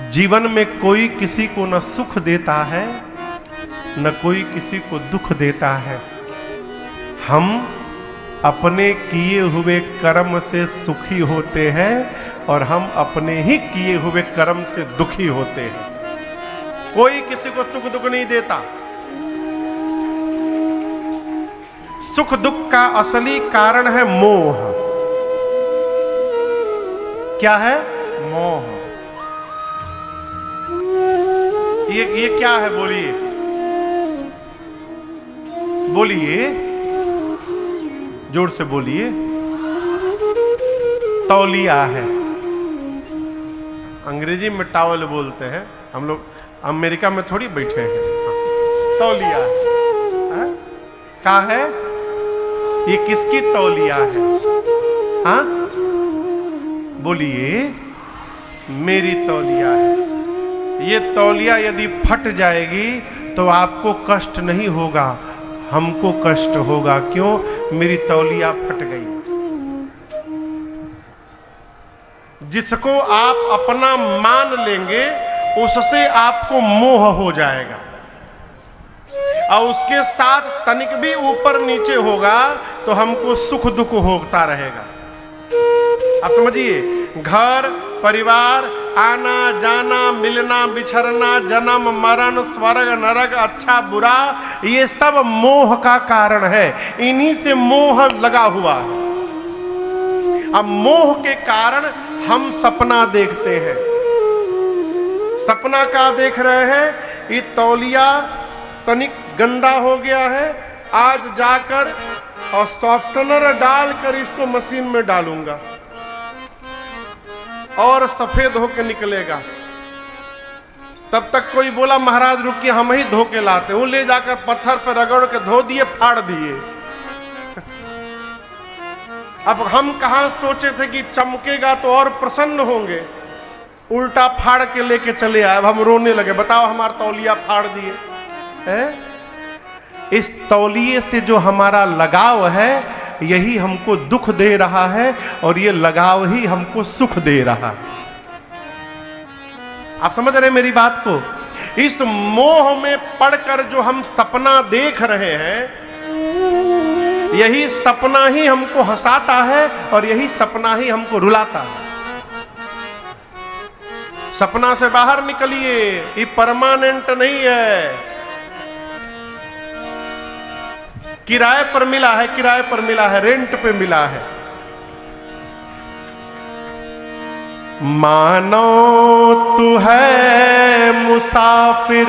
जीवन में कोई किसी को न सुख देता है न कोई किसी को दुख देता है। हम अपने किए हुए कर्म से सुखी होते हैं और हम अपने ही किए हुए कर्म से दुखी होते हैं। कोई किसी को सुख दुख नहीं देता। सुख दुख का असली कारण है मोह। क्या है? मोह। ये क्या है? बोलिए बोलिए, जोर से बोलिए। तौलिया है। अंग्रेजी में टॉवल बोलते हैं, हम लोग अमेरिका में थोड़ी बैठे हैं। तौलिया है। क्या है? ये किसकी तौलिया है? हाँ बोलिए। मेरी तौलिया है। ये तौलिया यदि फट जाएगी तो आपको कष्ट नहीं होगा, हमको कष्ट होगा। क्यों? मेरी तौलिया फट गई। जिसको आप अपना मान लेंगे उससे आपको मोह हो जाएगा, और उसके साथ तनिक भी ऊपर नीचे होगा तो हमको सुख दुख होता रहेगा। आप समझिए, घर परिवार, आना जाना, मिलना बिछड़ना, जन्म मरण, स्वर्ग नरक, अच्छा बुरा, ये सब मोह का कारण है। इन्हीं से मोह लगा हुआ है। अब मोह के कारण हम सपना देखते हैं। सपना क्या देख रहे हैं? ये तौलिया तनिक गंदा हो गया है, आज जाकर और सॉफ्टनर डालकर इसको मशीन में डालूंगा और सफेद होकर निकलेगा। तब तक कोई बोला महाराज रुकिए, हम ही धो के लाते। वो ले जाकर पत्थर पर रगड़ के धो दिए, फाड़ दिए। अब हम कहां सोचे थे कि चमकेगा तो और प्रसन्न होंगे, उल्टा फाड़ के लेके चले आए। अब हम रोने लगे, बताओ हमारा तौलिया फाड़ दिए हैं? इस तौलिए से जो हमारा लगाव है यही हमको दुख दे रहा है, और ये लगाव ही हमको सुख दे रहा है। आप समझ रहे हैं मेरी बात को? इस मोह में पड़कर जो हम सपना देख रहे हैं, यही सपना ही हमको हंसाता है और यही सपना ही हमको रुलाता है। सपना से बाहर निकलिए, ये परमानेंट नहीं है। किराए पर मिला है, किराए पर मिला है, रेंट पे मिला है। मानो तू है मुसाफिर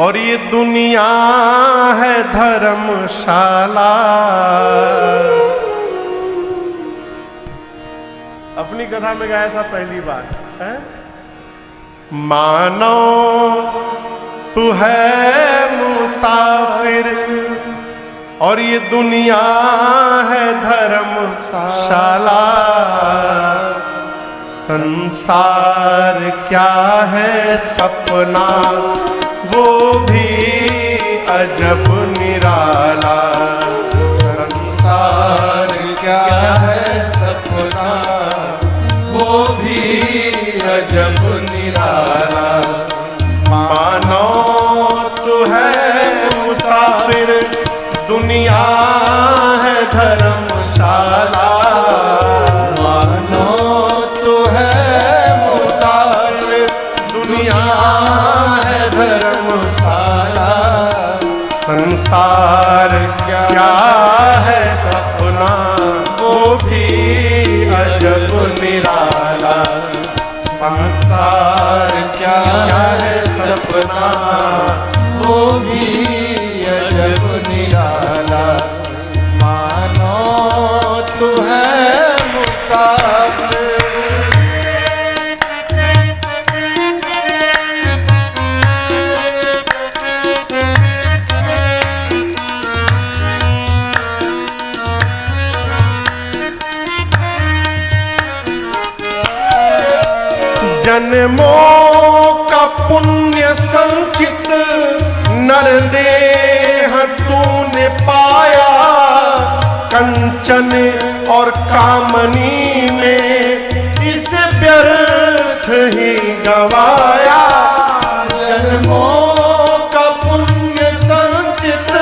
और ये दुनिया है धर्मशाला। अपनी कथा में गाया था पहली बार है? मानो तू है मुसाफिर और ये दुनिया है धर्मशाला। संसार क्या है सपना वो भी अजब निराला। संसार क्या है सपना वो भी अजब निराला। मानो तू है मुसाफिर दुनिया है धर्मशाला। मानो तू है मुसाफिर दुनिया है धर्मशाला। संसार क्या है सपना वो भी अजब निराला। संसार क्या है सपना वो भी अजब निराला। मानो तू है मुसाफिर। जन्मों का पुण्य संचित नरदेह तूने पाया। कंचन और कामनी में इस ही गवाया, जन्मों का पुण्य संचित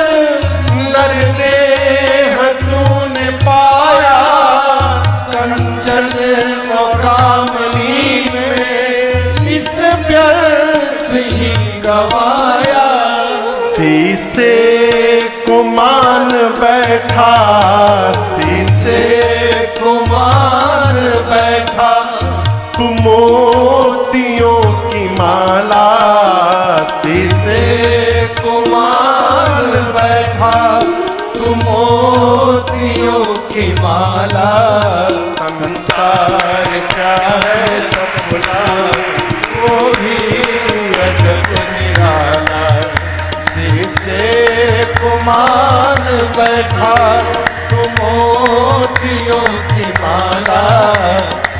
नरदेह तूने पाया, कंचन और कामनी में इस व्यर्थ ही गवाया। शीशे को मान बैठा, शीशे को मान बैठा, तू मोतियों की माला, शीशे को मान बैठा, तू मोतियों की माला। संसार क्या है सपना, वो भी अजब निराला, शीशे को मान बैठा, तू मोतियों की माला।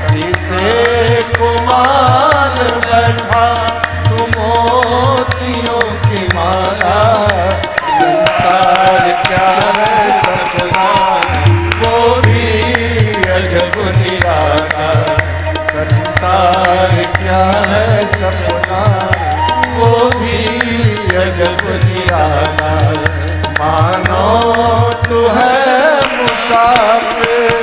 शीशे को मान बैठा, तू मोतियों की माला। संसार क्या है सपना, वो भी अजब निराला, संसार क्या है सपना, वो भी अजब निराला। मानो तू है मुसाफिर,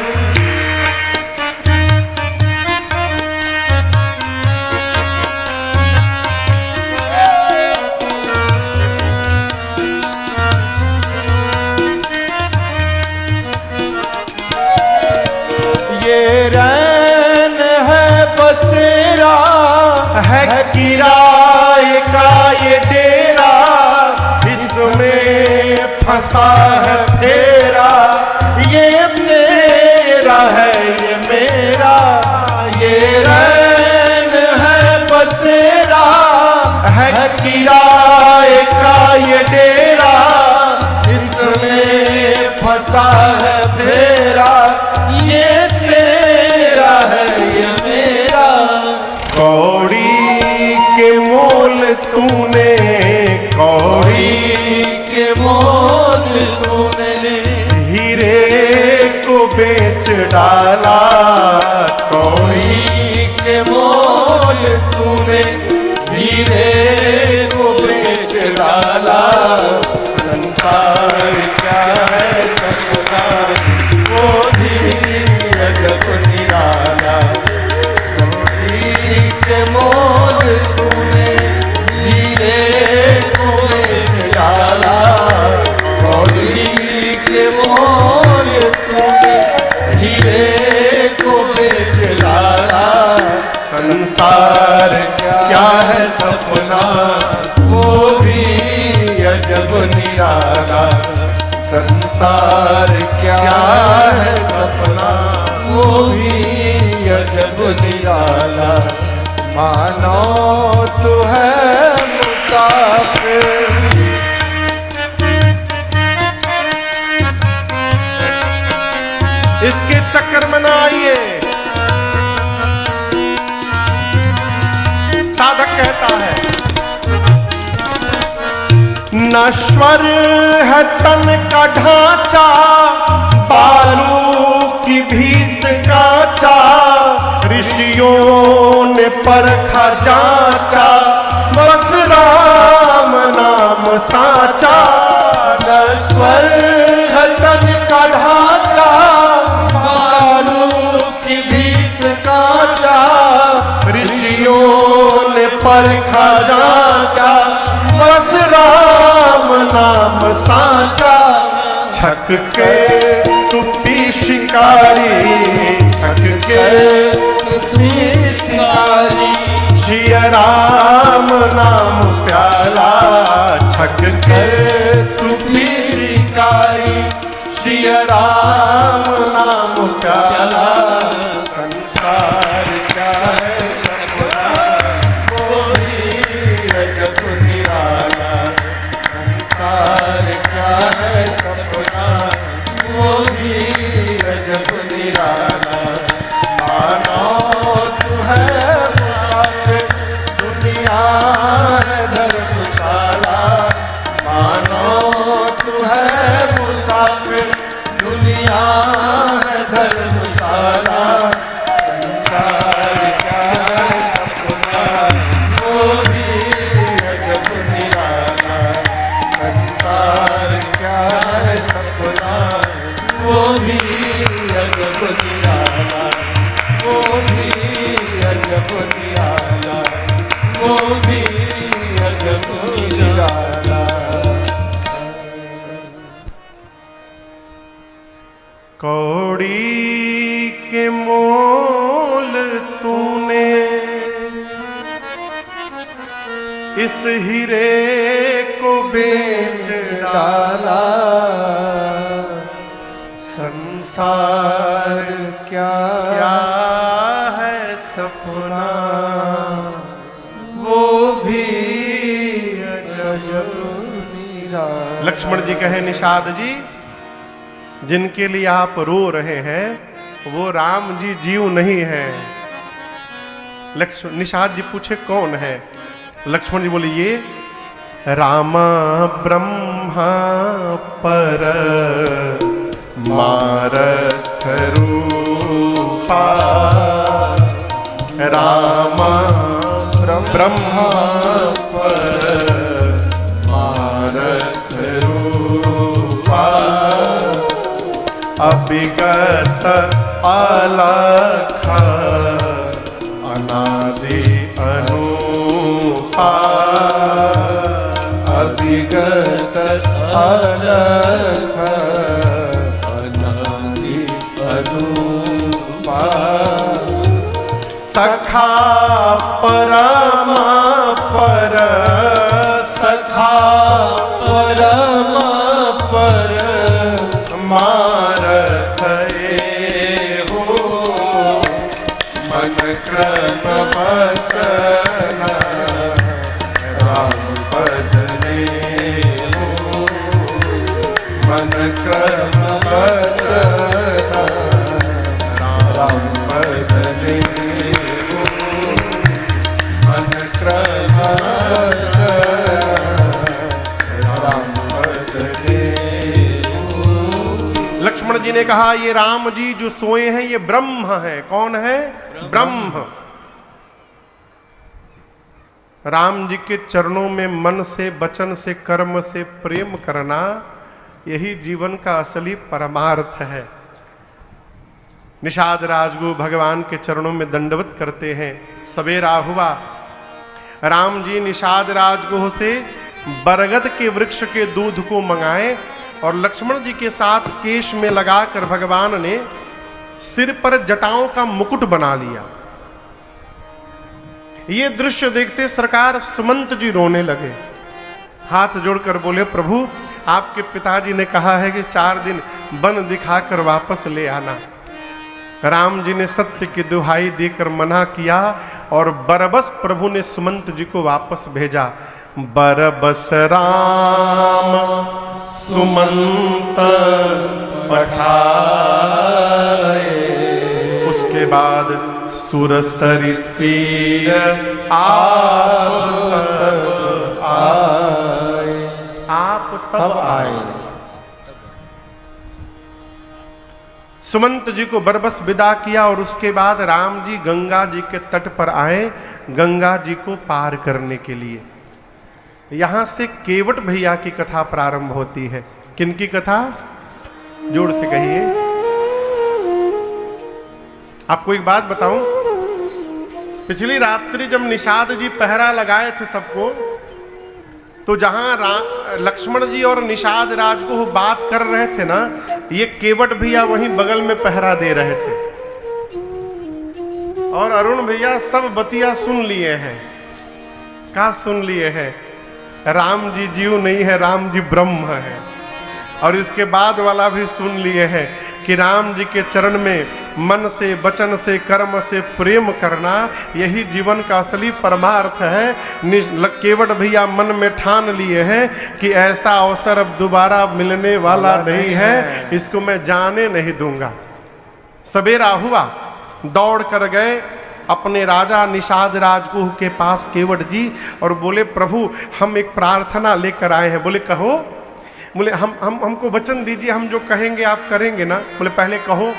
ये रैन है बसेरा, है किराए का ये डेरा, इसमें फंसा है फेरा, ये तेरा है ये मेरा, ये रैन है बसेरा, है किराए का ये डेरा, इसमें फंसा है फेरा, ये तेरा है ये मेरा। कौड़ी के मोल तूने, कौड़ी के मोल तूने हीरे को बेच डाला, कौड़ी के मोल तूने हीरे को बेच डाला। संसार क्या है सपना, वो भी अजब निराला, कौड़ी के मोल तूने हीरे को बेच डाला, कौड़ी के मोल तूने हीरे को बेच डाला। संसार क्या है सपना, वो भी अजब निराला, संसार क्या है सपना, वो भी अजब निराला। मानो तू है मुसाफिर, इसके चक्कर में ना आइए। साधक कहता है, नश्वर है तन का ढांचा, बालू की भीत कांचा, ऋषियों ने परखा जांचा, बस राम नाम साचा। नश्वर है तन का ढांचा, बालू की भीत कांचा, ऋषियों ने परखा जांचा, बस राम नाम साचा। छक के टूटी शिकारी, छक के शिकारी, श्री राम नाम प्याला, छक के टूटी शिकारी, श्री राम नाम प्याला। संसार क्या है सपना, वो भी अजब निराला, संसार क्या है सपना, वो भी अजब निराला। मानो तू है मुसाफिर, दुनिया है धर्मशाला, मानो तू है मुसाफिर, दुनिया है धर्मशाला। संसार क्या अजब निराला, वो भी अजब निराला। कौड़ी के मोल तूने इस हीरे को बेच डाला, संसार क्या है सपना, वो भी अजब निराला। लक्ष्मण जी कहे निषाद जी, जिनके लिए आप रो रहे हैं वो राम जी जीव नहीं है। निषाद जी पूछे कौन है? लक्ष्मण जी बोले ये रामा ब्रह्मा पर मारथ रूपा, रामा ब्रह्मा पर मारथ रूपा, अभिगत अलख अनादि अनूपा, अभिगत अलख अनादि अनूपा, सखा परमा पर, सखा परम पर मारथ हो, मन क्रम वचन राम पद ने हो, मन क्रम वचन राम पद ने हो, मन क्रम वचन राम पद ने हो। लक्ष्मण जी ने कहा ये राम जी जो सोए हैं ये ब्रह्म है। कौन है? ब्रह्म। राम जी के चरणों में मन से, वचन से, कर्म से प्रेम करना, यही जीवन का असली परमार्थ है। निषाद राजगुरु भगवान के चरणों में दंडवत करते हैं। सवेरा हुआ, राम जी निषाद राजगुरु से बरगद के वृक्ष के दूध को मंगाए और लक्ष्मण जी के साथ केश में लगाकर भगवान ने सिर पर जटाओं का मुकुट बना लिया। ये दृश्य देखते सरकार सुमंत जी रोने लगे, हाथ जोड़कर बोले प्रभु आपके पिताजी ने कहा है कि 4 दिन वन दिखाकर वापस ले आना। राम जी ने सत्य की दुहाई देकर मना किया और बरबस प्रभु ने सुमंत जी को वापस भेजा। बरबस राम सुमंत पठाए, उसके बाद सुरसरी तीर आप तब आए। सुमंत जी को बरबस विदा किया और उसके बाद राम जी गंगा जी के तट पर आए, गंगा जी को पार करने के लिए। यहां से केवट भैया की कथा प्रारंभ होती है। किनकी कथा? जोर से कहिए। आपको एक बात बताऊं, पिछली रात्रि जब निषाद जी पहरा लगाए थे सबको, तो जहां लक्ष्मण जी और निषाद राज को बात कर रहे थे ना, ये केवट भैया वहीं बगल में पहरा दे रहे थे और अरुण भैया सब बतिया सुन लिए हैं। क्या सुन लिए हैं? राम जी जीव नहीं है, राम जी ब्रह्म है। और इसके बाद वाला भी सुन लिए हैं कि राम जी के चरण में मन से, वचन से, कर्म से प्रेम करना, यही जीवन का असली परमार्थ है। केवट भैया मन में ठान लिए हैं कि ऐसा अवसर अब दोबारा मिलने वाला नहीं है, इसको मैं जाने नहीं दूंगा। सवेरा हुआ, दौड़ कर गए अपने राजा निषाद राजगुह के पास केवट जी और बोले प्रभु हम एक प्रार्थना लेकर आए हैं। बोले कहो। बोले हमको वचन दीजिए, हम जो कहेंगे आप करेंगे ना। बोले पहले कहो।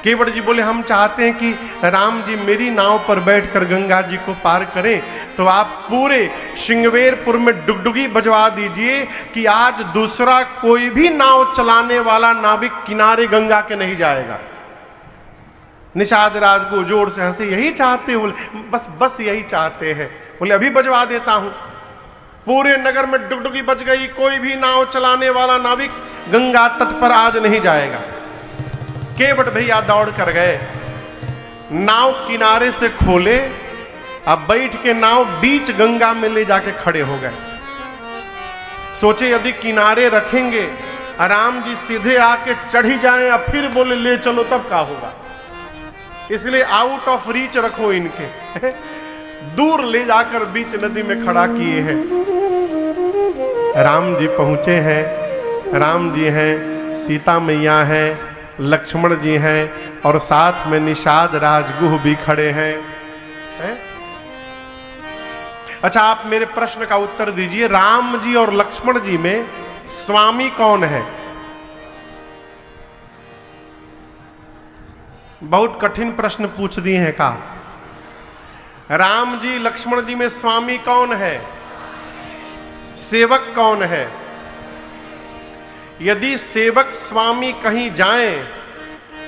केवट जी बोले हम चाहते हैं कि राम जी मेरी नाव पर बैठकर गंगा जी को पार करें, तो आप पूरे श्रृंगवेरपुर में डुगडुगी बजवा दीजिए कि आज दूसरा कोई भी नाव चलाने वाला नाविक किनारे गंगा के नहीं जाएगा। निषाद राज को जोर से हंसे, यही चाहते हो? बोले बस यही चाहते हैं। बोले अभी बजवा देता हूं। पूरे नगर में डुगडुगी बज गई, कोई भी नाव चलाने वाला नाविक गंगा तट पर आज नहीं जाएगा। केवट भैया दौड़ कर गए, नाव किनारे से खोले, अब बैठ के नाव बीच गंगा में ले जाके खड़े हो गए। सोचे यदि किनारे रखेंगे, राम जी सीधे आके चढ़ी जाएं, अब फिर बोले ले चलो, तब क्या होगा? इसलिए आउट ऑफ रीच रखो इनके। दूर ले जाकर बीच नदी में खड़ा किए हैं। राम जी पहुंचे हैं, राम जी हैं, सीता मैया हैं, लक्ष्मण जी हैं और साथ में निषाद राजगुह भी खड़े हैं। अच्छा, आप मेरे प्रश्न का उत्तर दीजिए, राम जी और लक्ष्मण जी में स्वामी कौन है? बहुत कठिन प्रश्न पूछ दिए हैं का। राम जी लक्ष्मण जी में स्वामी कौन है? सेवक कौन है? यदि सेवक स्वामी कहीं जाएं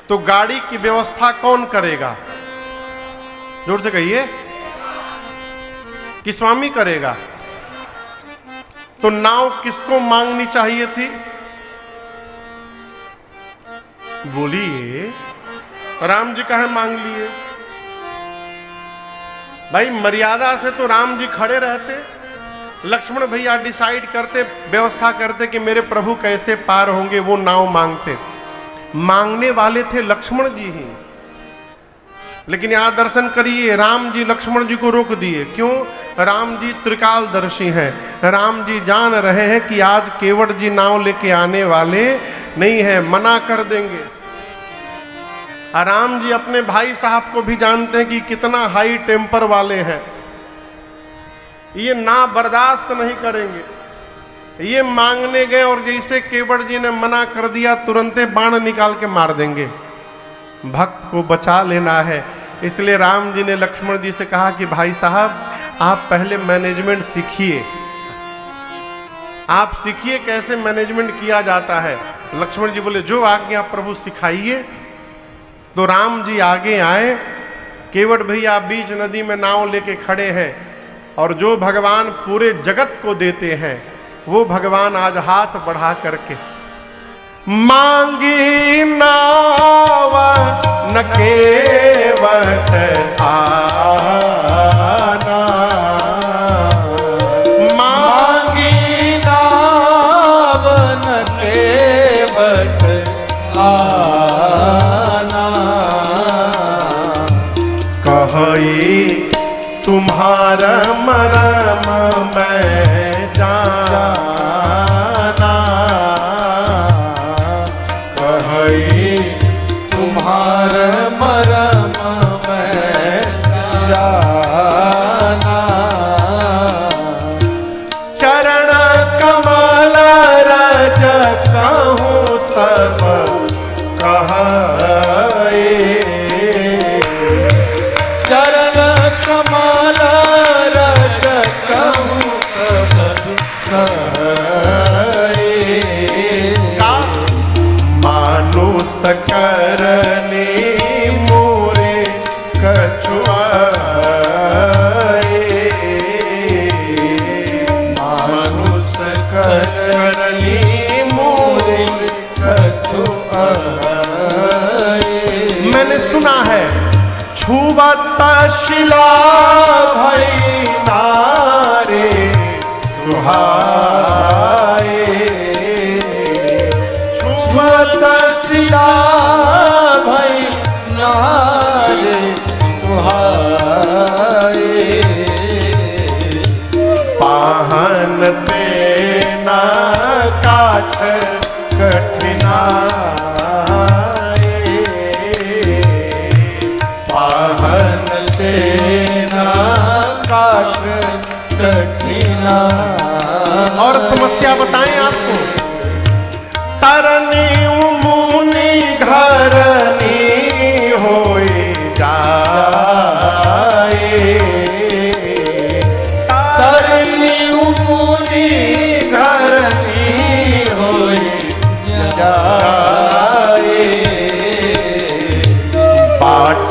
तो गाड़ी की व्यवस्था कौन करेगा? जोर से कहिए कि स्वामी करेगा। तो नाव किसको मांगनी चाहिए थी? बोलिए। राम जी कहे मांग लिए? भाई मर्यादा से तो राम जी खड़े रहते, लक्ष्मण भैया डिसाइड करते, व्यवस्था करते कि मेरे प्रभु कैसे पार होंगे, वो नाव मांगते। मांगने वाले थे लक्ष्मण जी ही, लेकिन यहां दर्शन करिए, राम जी लक्ष्मण जी को रोक दिए। क्यों? राम जी त्रिकालदर्शी हैं। राम जी जान रहे हैं कि आज केवट जी नाव लेके आने वाले नहीं है, मना कर देंगे। राम जी अपने भाई साहब को भी जानते हैं कि कितना हाई टेम्पर वाले हैं, ये ना बर्दाश्त नहीं करेंगे। ये मांगने गए और जैसे केवट जी ने मना कर दिया, तुरंते बाण निकाल के मार देंगे। भक्त को बचा लेना है, इसलिए राम जी ने लक्ष्मण जी से कहा कि भाई साहब आप पहले मैनेजमेंट सीखिए, आप सीखिए कैसे मैनेजमेंट किया जाता है। लक्ष्मण जी बोले जो आज्ञा प्रभु सिखाइए। तो राम जी आगे आए, केवट भैया बीच नदी में नाव लेके खड़े हैं, और जो भगवान पूरे जगत को देते हैं वो भगवान आज हाथ बढ़ा करके मांगी नाव न केवट आना, मांगी नाव न केवट आना, कही तुम्हारा मरम मैं जाना, कही तुम्हारा मरम मैं जाना, चरण कमल रज कहूँ सब कहे, चरण कमल रज कहूँ सब कहे, मानुष करने मोरे कछुआए, मानुष करनी मोरे कछुआए। मैंने सुना है छुबत शिला भई नारे सुहाए, छुबत शिला भई नारे सुहाए, पाहन तेना काठ कठिनाए, पाहन तेना काट कठिना। और समस्या बताएं आपको, तरनी मुनि घरनी होई जाए, तरनी मुनि घरनी होई जाए, पाठ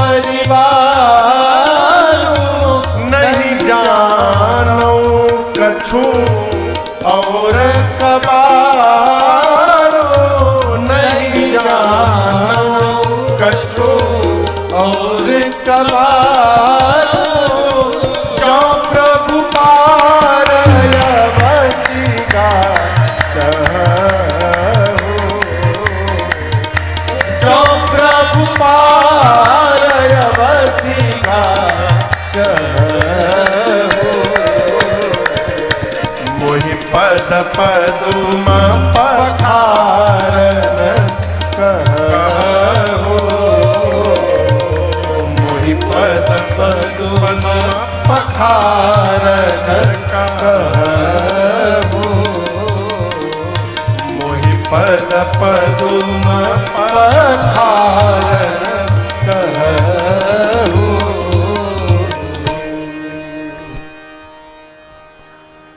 परिवार नहीं जानो कछु और कबारो नहीं जानो कछु और कबारो जो प्रभु पारय बसिका चहु जो प्रभु पारय बसिका चहु मोहि पद पदुम पठारन कहु मोहि पद पदुम पठारन कहु मोहि पद पदुम पठारन कहु।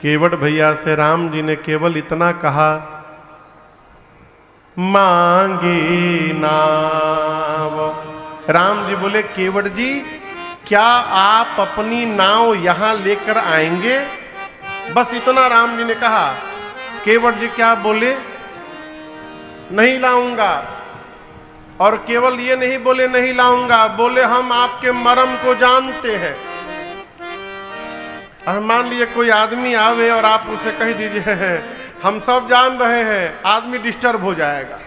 केवट भैया से राम जी ने केवल इतना कहा, मांगी नाव। राम जी बोले, केवट जी क्या आप अपनी नाव यहां लेकर आएंगे? बस इतना राम जी ने कहा। केवट जी क्या बोले? नहीं लाऊंगा। और केवल ये नहीं बोले नहीं लाऊंगा, बोले हम आपके मर्म को जानते हैं। और मान लीजिए कोई आदमी आवे और आप उसे कह दीजिए हम सब जान रहे हैं, आदमी डिस्टर्ब हो जाएगा।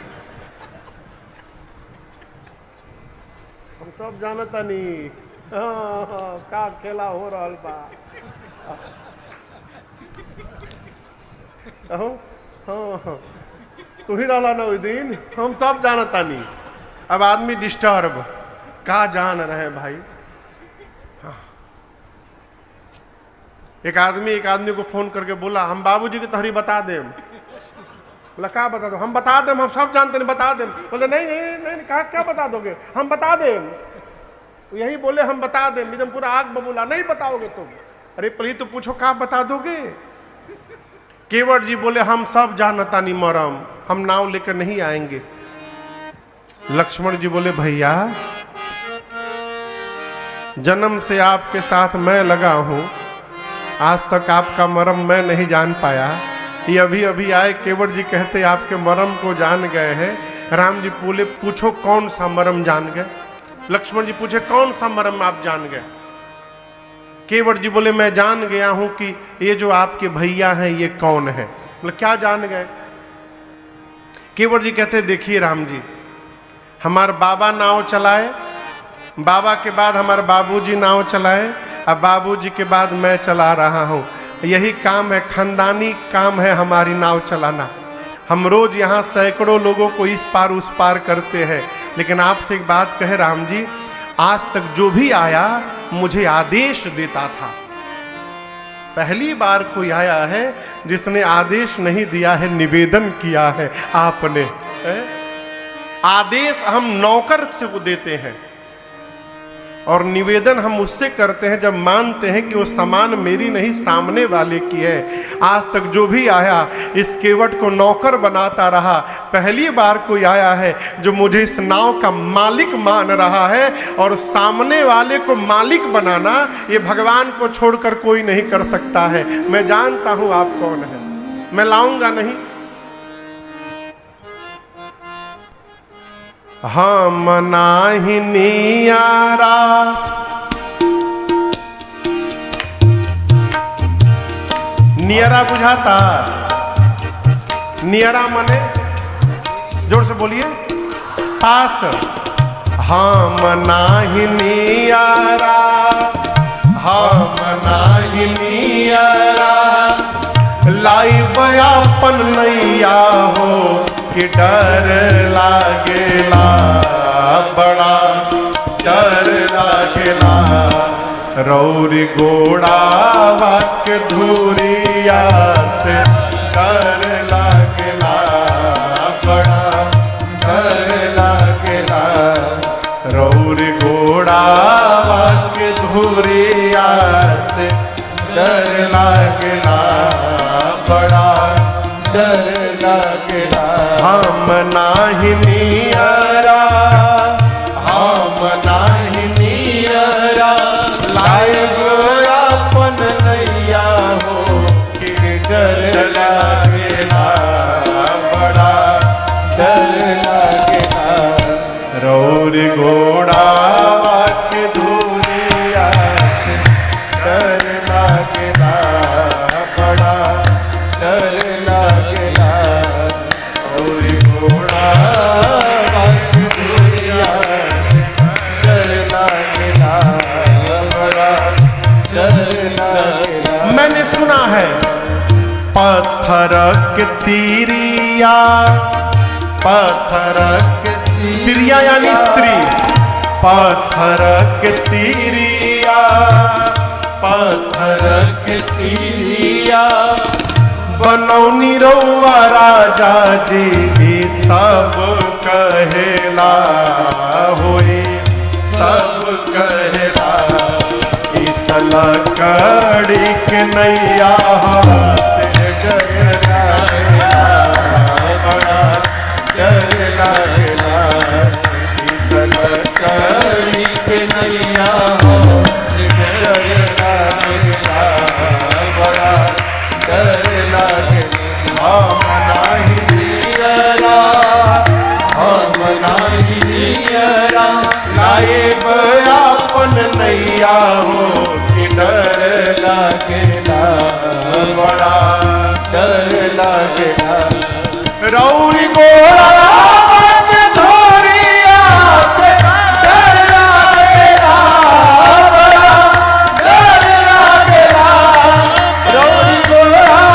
हम सब जानता नहीं का खेला हो रहा बा। तू ही रहला ना उस दिन, हम सब जानता नहीं। अब आदमी डिस्टर्ब का जान रहे हैं भाई। एक आदमी को फोन करके बोला, हम बाबूजी की तहरी बता दें। बोला क्या बता दो? हम बता दें, हम सब जानते नहीं, बता दें। बोले नहीं नहीं नहीं, कहा क्या बता दोगे? हम बता दें। यही बोले हम बता दें। एकदम पूरा आग बबूला, नहीं बताओगे तुम। अरे पहले तो पूछो क्या बता दोगे? केवट जी बोले हम सब जानता नहीं मरम, हम नाव लेकर नहीं आएंगे। लक्ष्मण जी बोले भैया जन्म से आपके साथ मैं लगा हूं, आज तक आपका मर्म मैं नहीं जान पाया। ये अभी अभी आए केवट जी कहते आपके मर्म को जान गए हैं। राम जी बोले पूछो कौन सा मर्म जान गए? लक्ष्मण जी पूछे कौन सा मर्म आप जान गए? केवट जी बोले मैं जान गया हूं कि ये जो आपके भैया हैं ये कौन है। बोले क्या जान गए? केवट जी कहते देखिए राम जी, हमारे बाबा नाव चलाए, बाबा के बाद हमारे बाबूजी नाव चलाए, अब बाबूजी के बाद मैं चला रहा हूँ। यही काम है, खानदानी काम है हमारी नाव चलाना। हम रोज यहाँ सैकड़ों लोगों को इस पार उस पार करते हैं। लेकिन आपसे एक बात कहे राम जी, आज तक जो भी आया मुझे आदेश देता था। पहली बार कोई आया है जिसने आदेश नहीं दिया है, निवेदन किया है आपने। आदेश हम नौकर से को देते हैं और निवेदन हम उससे करते हैं जब मानते हैं कि वो सामान मेरी नहीं सामने वाले की है। आज तक जो भी आया इस केवट को नौकर बनाता रहा। पहली बार कोई आया है जो मुझे इस नाव का मालिक मान रहा है, और सामने वाले को मालिक बनाना ये भगवान को छोड़कर कोई नहीं कर सकता है। मैं जानता हूं आप कौन है, मैं लाऊंगा नहीं। हम नाही नियारा नियरा बुझाता। नियरा मने जोर से बोलिए पास। हम नाही नियारा, हम नाही नियरा, लाई बयापन नैया हो कि डर लागेला, बड़ा डर लागेला। रौरी गोड़ा वाक धूरिया से डर लागेला, बड़ा डर लागेला। रौरी गोड़ा वाक धूरिया से डर लागेला, बड़ा डर लागेला। हम नाही नियरा, हम नाही नियरा लाइब अपन नैया हो कि डर लागेला बड़ा डर लागेला रौर घोड़ा के दूरिया से डर लागेला बड़ा डर लागेला रौर घोड़ा के दूरिया से डर लागेला बड़ा डर लागेला। मैंने सुना है पत्थर के तीरिया, पत्थर के तीरिया यानी स्त्री, पत्थर के तीरिया, पत्थर के तीरिया बनौनी रउआ राजा जी सब कहेला होई, सब कहेला इतला कड़ी के नैया से डर लागेला बड़ा डर लागेला इतला कड़ी के नैया डर लागेला बड़ा डर लागेला हम नाही नियरा हम नाही नियरा लाइब अपन नैया हो कि डर लागेला बड़ा डर लागेला रौरी गोड़ा के धोरिया से डर लागेला बड़ा डर लागेला रौरी गोड़ा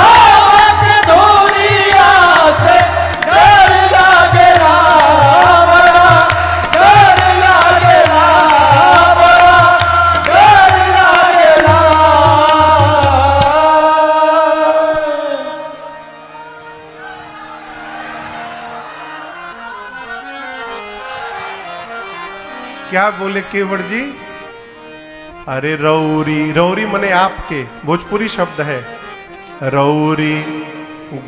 के धोरिया से डर लागेला बड़ा डर लागेला बड़ा डर लागेला। क्या बोले केवड़ जी? अरे रौरी, रौरी मने आपके, भोजपुरी शब्द है। रौरी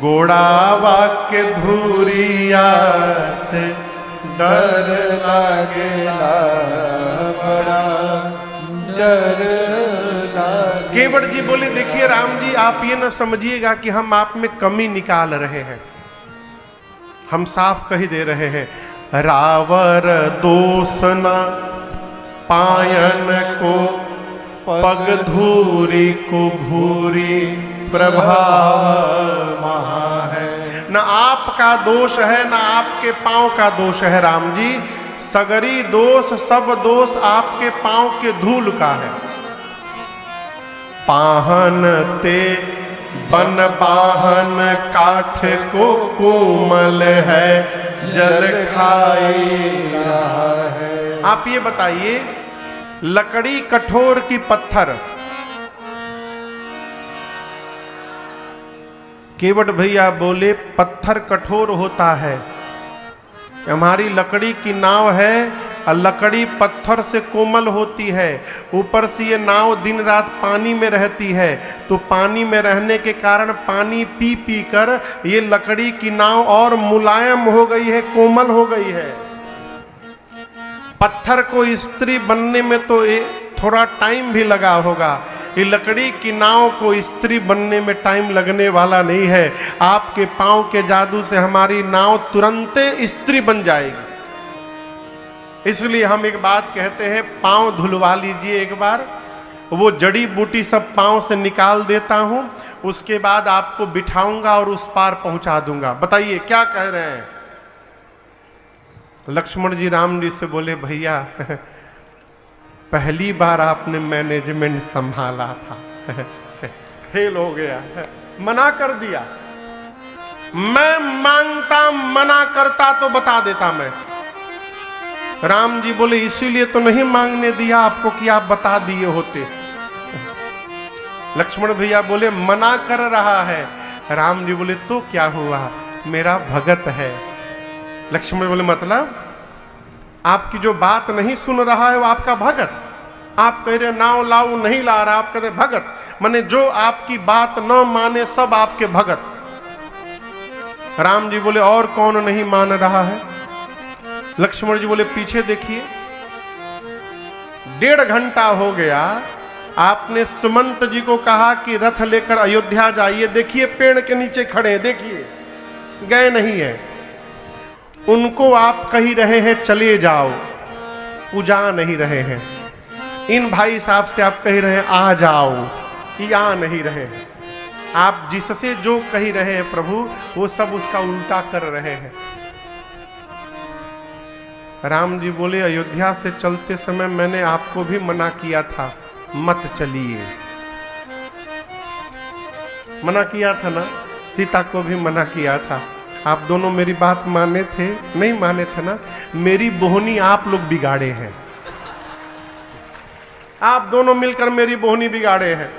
गोड़ावा के धूरिया से डर लागेला बड़ा डर लागेला। केवड़ जी बोले देखिए राम जी आप ये न समझिएगा कि हम आप में कमी निकाल रहे हैं, हम साफ कही दे रहे हैं रावर दोष न पायन को पग धूरी को भूरी प्रभाव महा है। न आपका दोष है न आपके पांव का दोष है राम जी, सगरी दोष सब दोष आपके पांव के धूल का है। पाहन ते बन बाहन काठ को कोमल है जल खाई रहा है। आप ये बताइए लकड़ी कठोर की पत्थर, केवट भैया बोले पत्थर कठोर होता है, हमारी लकड़ी की नाव है और लकड़ी पत्थर से कोमल होती है, ऊपर से ये नाव दिन रात पानी में रहती है, तो पानी में रहने के कारण पानी पी पी कर ये लकड़ी की नाव और मुलायम हो गई है, कोमल हो गई है। पत्थर को स्त्री बनने में तो थोड़ा टाइम भी लगा होगा, ये लकड़ी की नाव को स्त्री बनने में टाइम लगने वाला नहीं है। आपके पांव के जादू से हमारी नाव तुरंत स्त्री बन जाएगी। इसलिए हम एक बात कहते हैं, पांव धुलवा लीजिए एक बार, वो जड़ी बूटी सब पांव से निकाल देता हूं, उसके बाद आपको बिठाऊंगा और उस पार पहुंचा दूंगा। बताइए क्या कह रहे हैं? लक्ष्मण जी राम जी से बोले भैया पहली बार आपने मैनेजमेंट संभाला था फेल हो गया, मना कर दिया। मैं मांगता मना करता तो बता देता मैं। राम जी बोले इसीलिए तो नहीं मांगने दिया आपको कि आप बता दिए होते। लक्ष्मण भैया बोले मना कर रहा है। राम जी बोले तो क्या हुआ, मेरा भगत है। लक्ष्मण बोले मतलब आपकी जो बात नहीं सुन रहा है वो आपका भगत। आप कह रहे नाव लाऊ नहीं ला रहा, आप कहते भगत, माने जो आपकी बात न माने सब आपके भगत। राम जी बोले और कौन नहीं मान रहा है? लक्ष्मण जी बोले पीछे देखिए, 1.5 घंटा हो गया, आपने सुमंत जी को कहा कि रथ लेकर अयोध्या जाइए, देखिए पेड़ के नीचे खड़े हैं, देखिए गए नहीं है। उनको आप कही रहे हैं चले जाओ, वो जा नहीं रहे हैं। इन भाई साहब से आप कह रहे हैं आ जाओ, कि आ नहीं रहे हैं। आप जिससे जो कही रहे हैं प्रभु, वो सब उसका उल्टा कर रहे हैं। राम जी बोले अयोध्या से चलते समय मैंने आपको भी मना किया था, मत चलिए। मना किया था ना, सीता को भी मना किया था। आप दोनों मेरी बात माने थे? नहीं माने थे ना। मेरी बोहनी आप लोग बिगाड़े हैं, आप दोनों मिलकर मेरी बोहनी बिगाड़े हैं।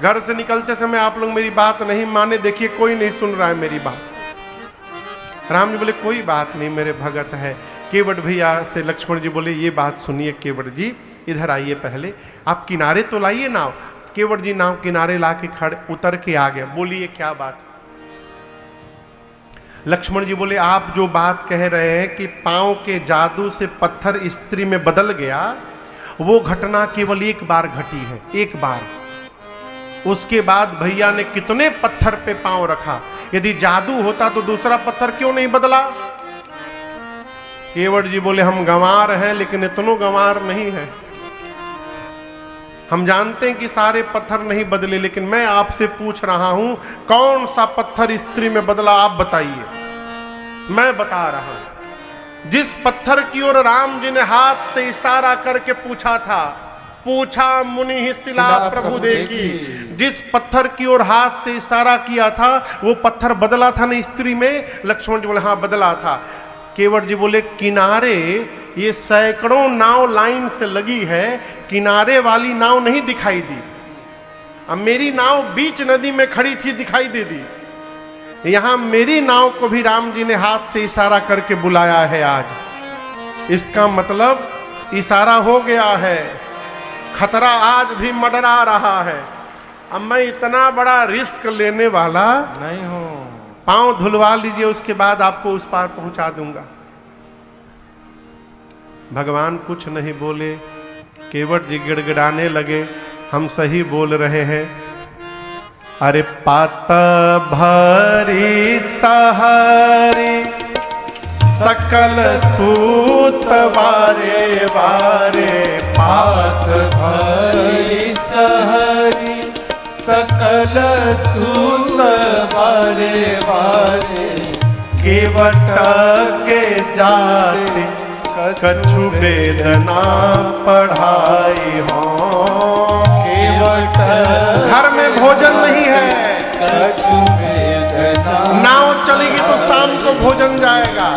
घर से निकलते समय आप लोग मेरी बात नहीं माने, देखिए कोई नहीं सुन रहा है मेरी बात। राम जी बोले कोई बात नहीं मेरे भगत है। केवट भैया से लक्ष्मण जी बोले ये बात सुनिए केवट जी, इधर आइए, पहले आप किनारे तो लाइए नाव। केवट जी नाव किनारे ला के खड़े, उतर के आ गया। बोलिए क्या बात? लक्ष्मण जी बोले आप जो बात कह रहे हैं कि पांव के जादू से पत्थर स्त्री में बदल गया, वो घटना केवल एक बार घटी है, एक बार। उसके बाद भैया ने कितने पत्थर पे पांव रखा। यदि जादू होता तो दूसरा पत्थर क्यों नहीं बदला? केवट जी बोले हम गंवार हैं, लेकिन इतनो गंवार नहीं है। हम जानते हैं कि सारे पत्थर नहीं बदले, लेकिन मैं आपसे पूछ रहा हूं कौन सा पत्थर स्त्री में बदला, आप बताइए। मैं बता रहा हूं, जिस पत्थर की ओर राम जी ने हाथ से इशारा करके पूछा था, पूछा मुनि ही शिला प्रभु देखी, जिस पत्थर की ओर हाथ से इशारा किया था वो पत्थर बदला था ना स्त्री में? लक्ष्मण जी बोले हाँ बदला था। केवट जी बोले किनारे ये सैकड़ों नाव लाइन से लगी है, किनारे वाली नाव नहीं दिखाई दी। अब मेरी नाव बीच नदी में खड़ी थी, दिखाई दे दी। यहां मेरी नाव को भी राम जी ने हाथ से इशारा करके बुलाया है आज। इसका मतलब इशारा हो गया है, खतरा आज भी मंडरा रहा है। अब मैं इतना बड़ा रिस्क लेने वाला नहीं हूं। पांव धुलवा लीजिए, उसके बाद आपको उस पार पहुंचा दूंगा। भगवान कुछ नहीं बोले। केवट जी गिड़गिड़ाने लगे, हम सही बोल रहे हैं। अरे पात भरी सहरी सकल सूत वारे वारे, पात भरी सहरी सकल सूत वारे वारे, केवट के जाते कछु वेदना पढ़ाई हो। केवट घर में भोजन नहीं है, कछु वेदना, नाव चलेगी तो शाम को भोजन जाएगा।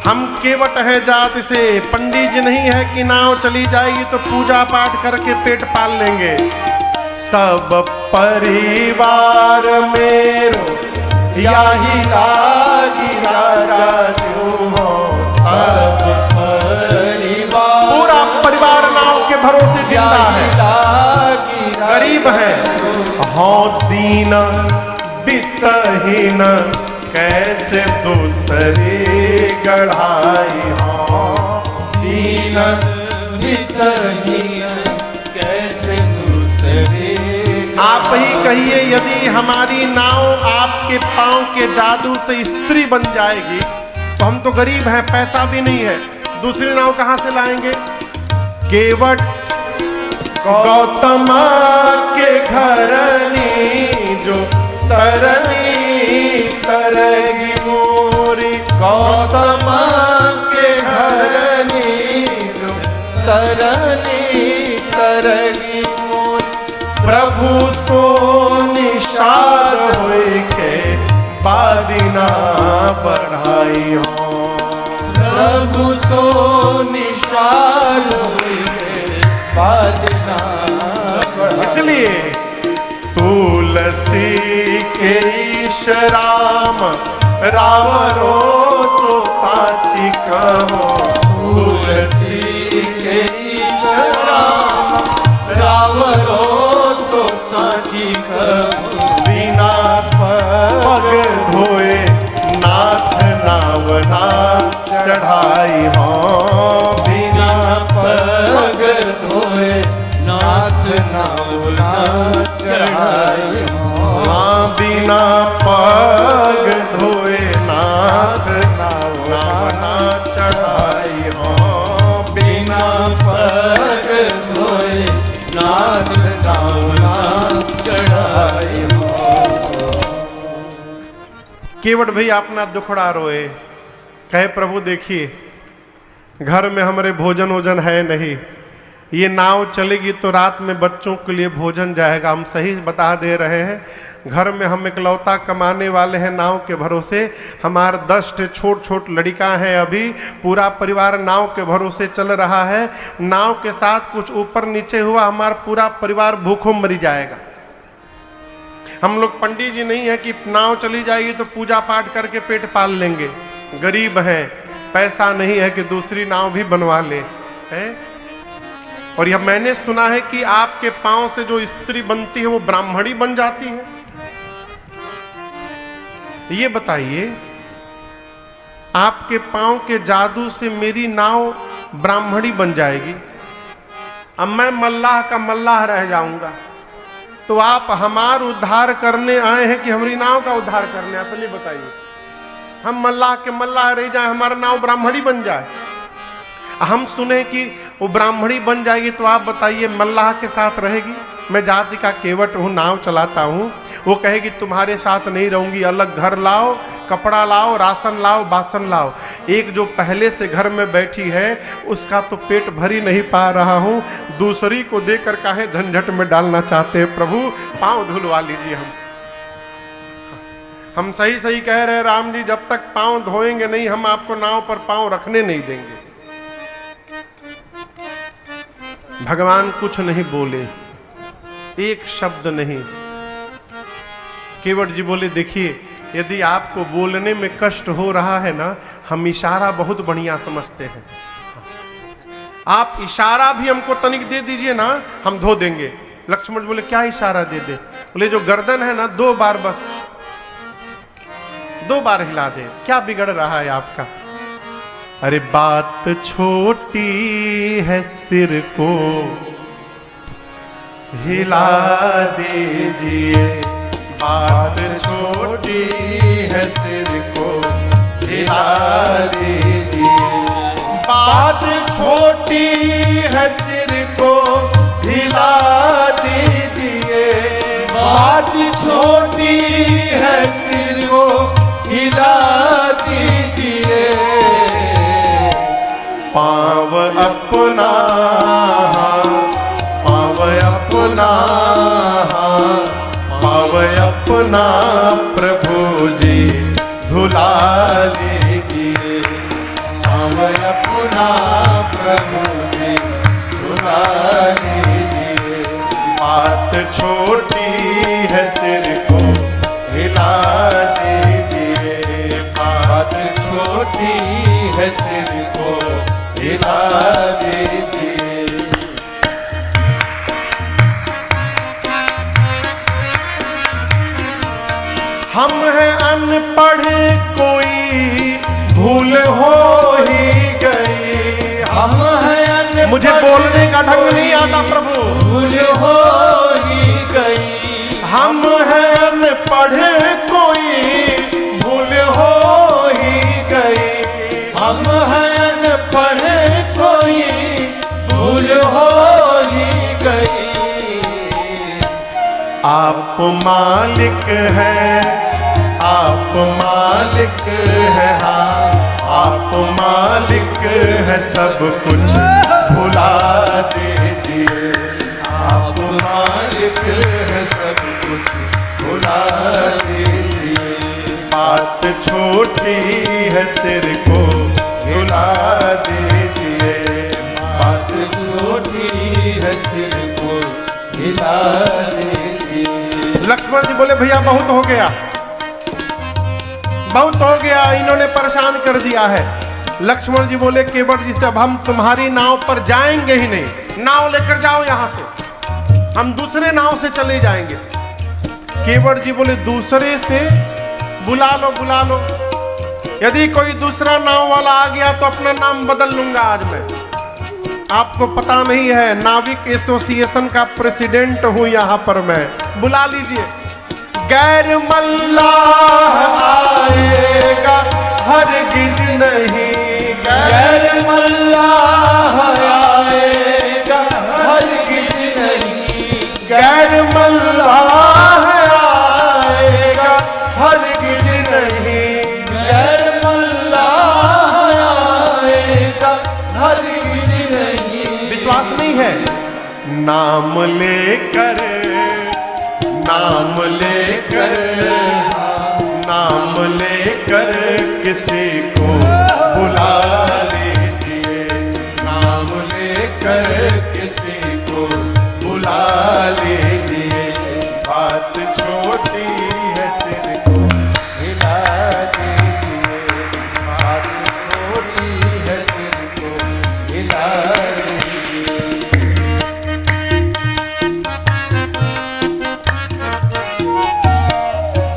हम केवट है जात से, पंडित जी नहीं है कि नाव चली जाएगी तो पूजा पाठ करके पेट पाल लेंगे। सब परिवार मेरो याही लागी राजा जो हो, सब परिवार पूरा परिवार नाव के भरोसे जिंदा है। गरीब है हो दीन बितहीन, कैसे दूसरे गढ़ाई हो। दीन बितहीन, कैसे दूसरे। आप ही कहिए यदि हमारी नाव आपके पांव के जादू से स्त्री बन जाएगी तो हम तो गरीब हैं, पैसा भी नहीं है, दूसरी नाव कहां से लाएंगे? केवट गौतम के घरनी जो तरनी तरगी मोरी, गौतम के घरनी जो तरनी तरगी मोरी, प्रभु सो निशार होए के बादिना बढ़ाई हो। प्रभु सो निशार होए के बादिना बढ़ाई। इसलिए तुलसी के ईश राम, राम रोसो साची कहो। तुलसी के ईश राम, राम रोसो साची कहो। बिना पग धोए नाथ नावना चढ़ाई हो। बिना पग केवट भैया अपना दुखड़ा रोए, कहे प्रभु देखिए घर में हमारे भोजन वोजन है नहीं, ये नाव चलेगी तो रात में बच्चों के लिए भोजन जाएगा। हम सही बता दे रहे हैं, घर में हम इकलौता कमाने वाले हैं नाव के भरोसे। हमारे 10 छोट छोट लड़का हैं, अभी पूरा परिवार नाव के भरोसे चल रहा है। नाव के साथ कुछ ऊपर नीचे हुआ हमारा पूरा परिवार भूखों मरी जाएगा। हम लोग पंडित जी नहीं है कि नाव चली जाएगी तो पूजा पाठ करके पेट पाल लेंगे। गरीब हैं, पैसा नहीं है कि दूसरी नाव भी बनवा ले है। और यह मैंने सुना है कि आपके पांव से जो स्त्री बनती है वो ब्राह्मणी बन जाती है। ये बताइए आपके पांव के जादू से मेरी नाव ब्राह्मणी बन जाएगी, अब मैं मल्लाह का मल्लाह रह जाऊंगा, तो आप हमारा उद्धार करने आए हैं कि हमारी नाव का उद्धार करने? आप ये बताइए। हम मल्लाह के मल्लाह रह जाए, हमारा नाव ब्राह्मणी बन जाए। हम सुने कि वो ब्राह्मणी बन जाएगी, तो आप बताइए मल्लाह के साथ रहेगी? मैं जाति का केवट हूँ, नाव चलाता हूँ। वो कहेगी तुम्हारे साथ नहीं रहूंगी, अलग घर लाओ, कपड़ा लाओ, राशन लाओ, बासन लाओ। एक जो पहले से घर में बैठी है उसका तो पेट भर ही नहीं पा रहा हूँ, दूसरी को देकर काहे झंझट में डालना चाहते हैं? प्रभु पांव धुलवा लीजिए हमसे। हम सही सही कह रहे हैं राम जी, जब तक पांव धोएंगे नहीं हम आपको नाव पर पांव रखने नहीं देंगे। भगवान कुछ नहीं बोले, एक शब्द नहीं। केवट जी बोले देखिए यदि आपको बोलने में कष्ट हो रहा है ना, हम इशारा बहुत बढ़िया समझते हैं। आप इशारा भी हमको तनिक दे दीजिए ना, हम धो देंगे। लक्ष्मण जी बोले क्या इशारा दे दे? बोले जो गर्दन है ना 2 बार, बस 2 बार हिला दे। क्या बिगड़ रहा है आपका? अरे बात छोटी है सिर को हिला दीजिए, बात छोटी है सिर को हिला दीजिए, बात छोटी है सिर को हिला दीजिए, बात छोटी है सिर को हिला दीजिए, पाँव अपना, पाँव अपना, पाँव अपना प्रभु जी धुला लीजिए, पाँव अपना प्रभु जी धुला लीजिए, बात छोटी है सिर को हिला दीजिए, बात छोटी है सिर को हिला दीजिए। हम हैं अनपढ़ कोई भूल हो ही गई, हम हैं अनपढ़, मुझे बोलने का ढंग नहीं आता प्रभु, भूल हो ही गई, हम हैं अनपढ़ कोई भूल हो ही गई, हम हैं अनपढ़ कोई भूल हो ही गई, आप मालिक हैं, आप मालिक है, हाँ आप मालिक है, सब कुछ भुला दीजिए, आप मालिक है, सब कुछ भुला दीजिए, बात छोटी है सिर को हिला दीजिए, बात छोटी है सिर को हिला दीजिए। लक्ष्मण जी बोले भैया बहुत हो गया, बहुत हो गया, इन्होंने परेशान कर दिया है। लक्ष्मण जी बोले केवट जी से अब हम तुम्हारी नाव पर जाएंगे ही नहीं, नाव लेकर जाओ यहां से, हम दूसरे नाव से चले जाएंगे। केवट जी बोले दूसरे से बुला लो, बुला लो, यदि कोई दूसरा नाव वाला आ गया तो अपना नाम बदल लूंगा आज मैं। आपको पता नहीं है नाविक एसोसिएशन का प्रेसिडेंट हूं यहां पर मैं, बुला लीजिए। गैर मल्लाह आएगा हरगिज नहीं, गैर मल्लाह आएगा हरगिज नहीं, गैर मल्लाह आएगा हरगिज नहीं, विश्वास नहीं है? नाम लेकर, नाम लेकर, नाम लेकर किसी को बुला लीजिए, नाम लेकर किसी को बुला लीजिए। बात छोटी है सिर को हिला दीजिए, बात छोटी है सिर को हिला दीजिए।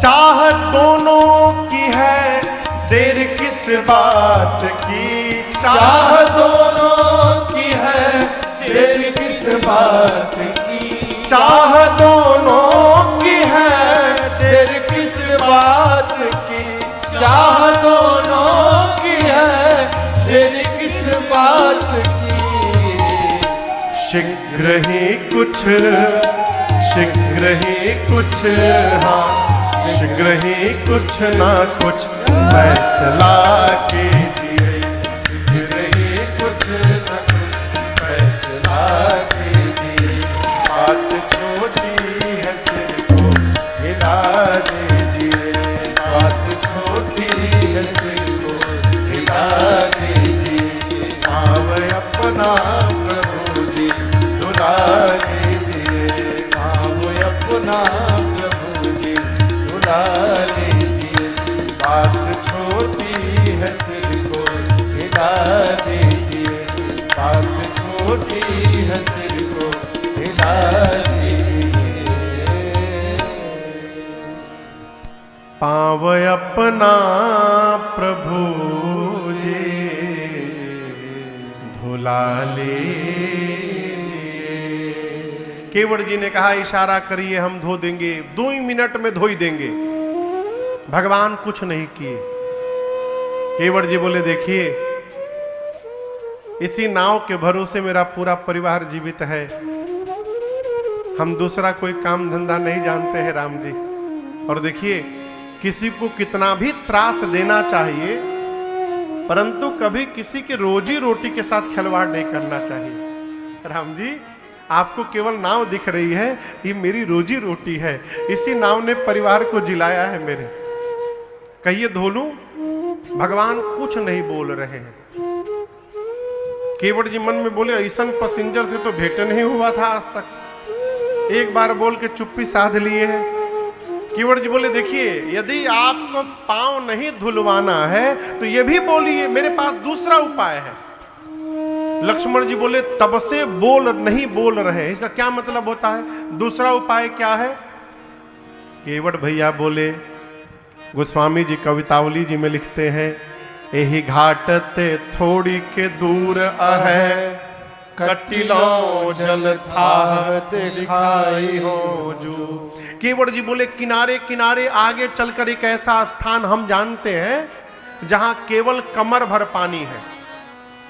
चाह दोनों की है, देर किस बात की? चाह दोनों की है, देर किस बात की? चाह दोनों की है, देर किस बात की? चाह दोनों की है, देर किस बात की? शीघ्र ही कुछ, शीघ्र ही कुछ, हाँ शीघ्र ही कुछ ना कुछ फैसला कीजिए, शीघ्र ही कुछ ना कुछ फैसला कीजिए। बात छोटी है सिर को हिला दीजिए, बात छोटी है सिर को हिला दीजिए। पाव अपना प्रभु जी धुला दीजिए, पाव अपना प्रभु जी धुला दीजिए। बात छोटी है सिर को हिला दीजिए, बात छोटी है सिर को हिला दीजिए। पाव अपना प्रभु जी धुला लीजिए। केवट जी ने कहा इशारा करिए हम धो देंगे, 2 ही मिनट में धो ही देंगे। भगवान कुछ नहीं किए। केवट जी बोले देखिए इसी नाव के भरोसे मेरा पूरा परिवार जीवित है, हम दूसरा कोई काम धंधा नहीं जानते हैं राम जी। और देखिए किसी को कितना भी त्रास देना चाहिए, परंतु कभी किसी के रोजी रोटी के साथ खिलवाड़ नहीं करना चाहिए। राम जी आपको केवल नाव दिख रही है, ये मेरी रोजी रोटी है, इसी नाव ने परिवार को जिलाया है मेरे। कहिए धो लूं? भगवान कुछ नहीं बोल रहे हैं। केवट जी मन में बोले ऐसा पैसेंजर से तो भेंट नहीं हुआ था आज तक, एक बार बोल के चुप्पी साध लिए है। केवट जी बोले देखिए यदि आपको पांव नहीं धुलवाना है तो ये भी बोलिए, मेरे पास दूसरा उपाय है। लक्ष्मण जी बोले तब से नहीं बोल रहे हैं, इसका क्या मतलब होता है? दूसरा उपाय क्या है? केवट भैया बोले, गोस्वामी जी कवितावली जी में लिखते हैं, एही घाटते थोड़ी के दूर है, कटिलो जल था दिखाई हो जू। केवट जी बोले किनारे किनारे आगे चलकर एक ऐसा स्थान हम जानते हैं जहां केवल कमर भर पानी है,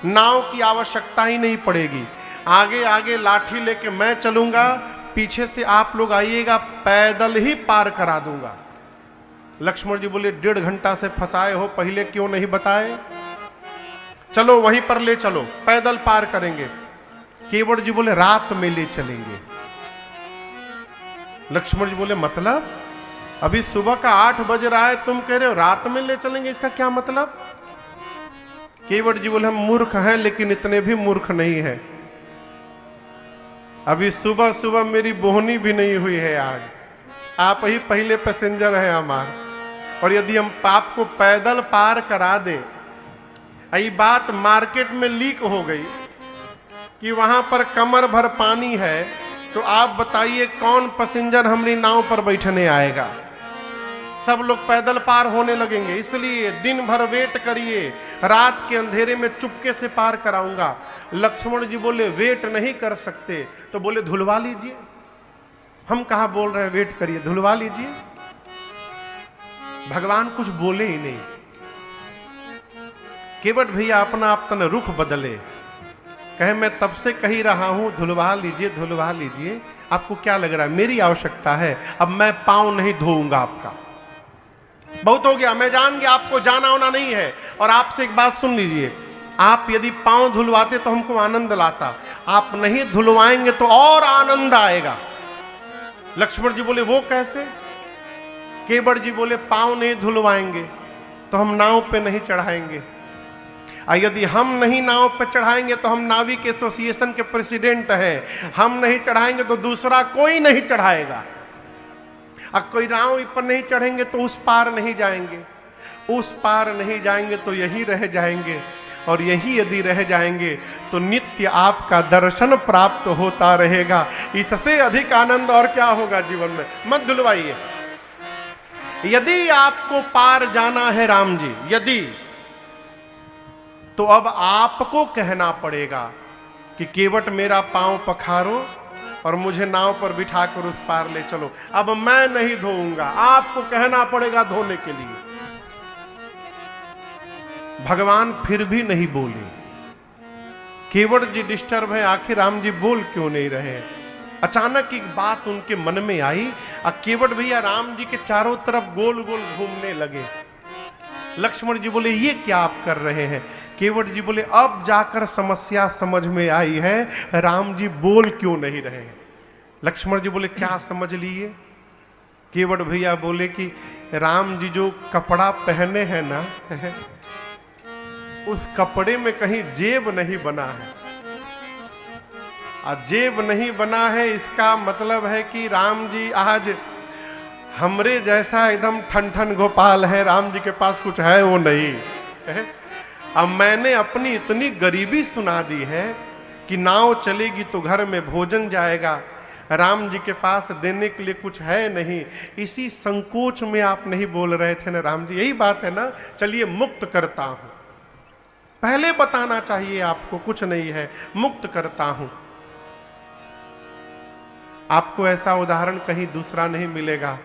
नाव की आवश्यकता ही नहीं पड़ेगी। आगे आगे लाठी लेके मैं चलूंगा, पीछे से आप लोग आइएगा, पैदल ही पार करा दूंगा। लक्ष्मण जी बोले 1.5 घंटा से फंसाए हो, पहले क्यों नहीं बताए? चलो वहीं पर ले चलो, पैदल पार करेंगे। केवट जी बोले रात में ले चलेंगे। लक्ष्मण जी बोले मतलब? अभी सुबह का 8 बज रहा है, तुम कह रहे हो रात में ले चलेंगे, इसका क्या मतलब? केवट जी बोले हम मूर्ख हैं लेकिन इतने भी मूर्ख नहीं है, अभी सुबह सुबह मेरी बोहनी भी नहीं हुई है, आज आप ही पहले पैसेंजर हैं हमारे, और यदि हम पाप को पैदल पार करा दे, ये बात मार्केट में लीक हो गई कि वहां पर कमर भर पानी है, तो आप बताइए कौन पैसेंजर हमारी नाव पर बैठने आएगा? सब लोग पैदल पार होने लगेंगे। इसलिए दिन भर वेट करिए, रात के अंधेरे में चुपके से पार कराऊंगा। लक्ष्मण जी बोले वेट नहीं कर सकते, तो बोले धुलवा लीजिए। हम कहा बोल रहे हैं वेट करिए, धुलवा लीजिए। भगवान कुछ बोले ही नहीं। केवट भैया अपना अपना रुख बदले, कहे मैं तब से कही रहा हूं धुलवा लीजिए धुलवा लीजिए, आपको क्या लग रहा है? मेरी आवश्यकता है, अब मैं पांव नहीं धोऊंगा आपका, बहुत हो गया, मैं जान गया आपको जाना होना नहीं है। और आपसे एक बात सुन लीजिए, आप यदि पांव धुलवाते तो हमको आनंद लाता, आप नहीं धुलवाएंगे तो और आनंद आएगा। लक्ष्मण जी बोले वो कैसे? केवट जी बोले पांव नहीं धुलवाएंगे तो हम नाव पे नहीं चढ़ाएंगे, और यदि हम नहीं नाव पे चढ़ाएंगे तो हम नाविक एसोसिएशन के प्रेसिडेंट हैं, हम नहीं चढ़ाएंगे तो दूसरा कोई नहीं चढ़ाएगा, और कोई नाव पर नहीं चढ़ेंगे तो उस पार नहीं जाएंगे, उस पार नहीं जाएंगे तो यही रह जाएंगे, और यही यदि रह जाएंगे तो नित्य आपका दर्शन प्राप्त होता रहेगा। इससे अधिक आनंद और क्या होगा जीवन में? मत धुलवाइए। यदि आपको पार जाना है राम जी, यदि, तो अब आपको कहना पड़ेगा कि केवट मेरा पांव पखारो और मुझे नाव पर बिठाकर उस पार ले चलो। अब मैं नहीं धोऊंगा, आपको कहना पड़ेगा धोने के लिए। भगवान फिर भी नहीं बोले। केवट जी डिस्टर्ब है, आखिर राम जी बोल क्यों नहीं रहे? अचानक एक बात उनके मन में आई, और केवट भैया राम जी के चारों तरफ गोल गोल घूमने लगे। लक्ष्मण जी बोले ये क्या आप कर रहे हैं? केवट जी बोले अब जाकर समस्या समझ में आई है, राम जी बोल क्यों नहीं रहे? लक्ष्मण जी बोले क्या समझ लिए? केवट भैया बोले कि राम जी जो कपड़ा पहने हैं ना, उस कपड़े में कहीं जेब नहीं बना है, और जेब नहीं बना है इसका मतलब है कि राम जी आज हमरे जैसा एकदम ठन ठन गोपाल है, राम जी के पास कुछ है वो नहीं है। अब मैंने अपनी इतनी गरीबी सुना दी है कि नाव चलेगी तो घर में भोजन जाएगा, राम जी के पास देने के लिए कुछ है नहीं, इसी संकोच में आप नहीं बोल रहे थे ना राम जी? यही बात है ना। चलिए मुक्त करता हूं, पहले बताना चाहिए आपको कुछ नहीं है, मुक्त करता हूं। आपको ऐसा उदाहरण कहीं दूसरा नहीं मिलेगा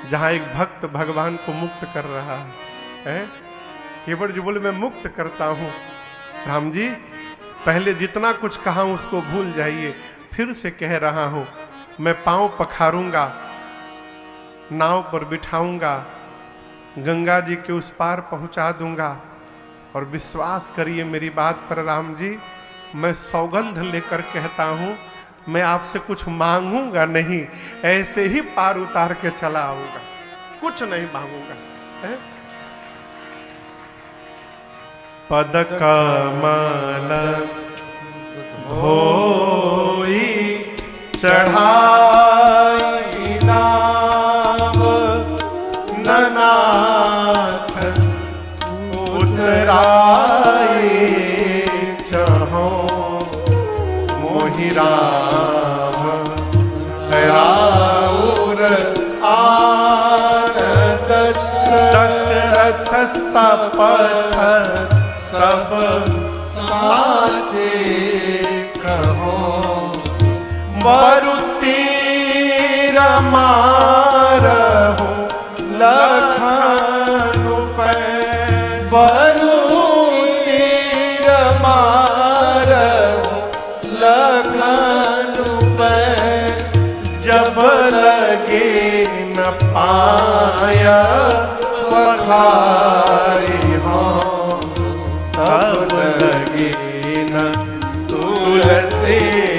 जहां एक भक्त भगवान को मुक्त कर रहा है। केवट जी बोले मैं मुक्त करता हूं। राम जी पहले जितना कुछ कहा उसको भूल जाइए, फिर से कह रहा हूं, मैं पांव पखारूंगा, नाव पर बिठाऊंगा, गंगा जी के उस पार पहुंचा दूंगा, और विश्वास करिए मेरी बात पर राम जी, मैं सौगंध लेकर कहता हूं, मैं आपसे कुछ मांगूंगा नहीं, ऐसे ही पार उतार के चला आऊंगा, कुछ नहीं मांगूंगा। पद कमल होई चढ़ाई नाव, ननाथ उतराए चढ़ो, मोहि राम राउर आन दशरथ सपथ सब साचे कहो, बरुतीर मारहु लखन पे, बरुतीर मारहु लखन पे, जब लगे न पाया पखारी हो, तब लगे न तुलसीदास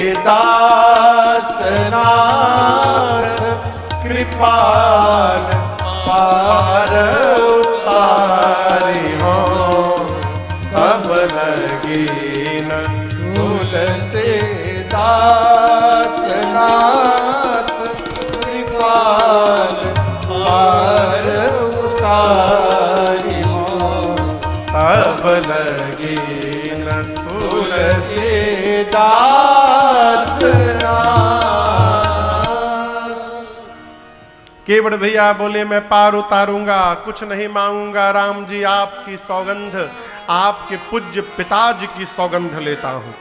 नाथ, कृपाल पार उतारी हो, तब लगे न तुलसीदास नाथ, कृपाल पार उतारी हो, तब लगे न तुलसीदास नाथ। केवट भैया बोले मैं पार उतारूंगा, कुछ नहीं मांगूंगा, राम जी आपकी सौगंध, आपके पूज्य पिताजी की सौगंध लेता हूं।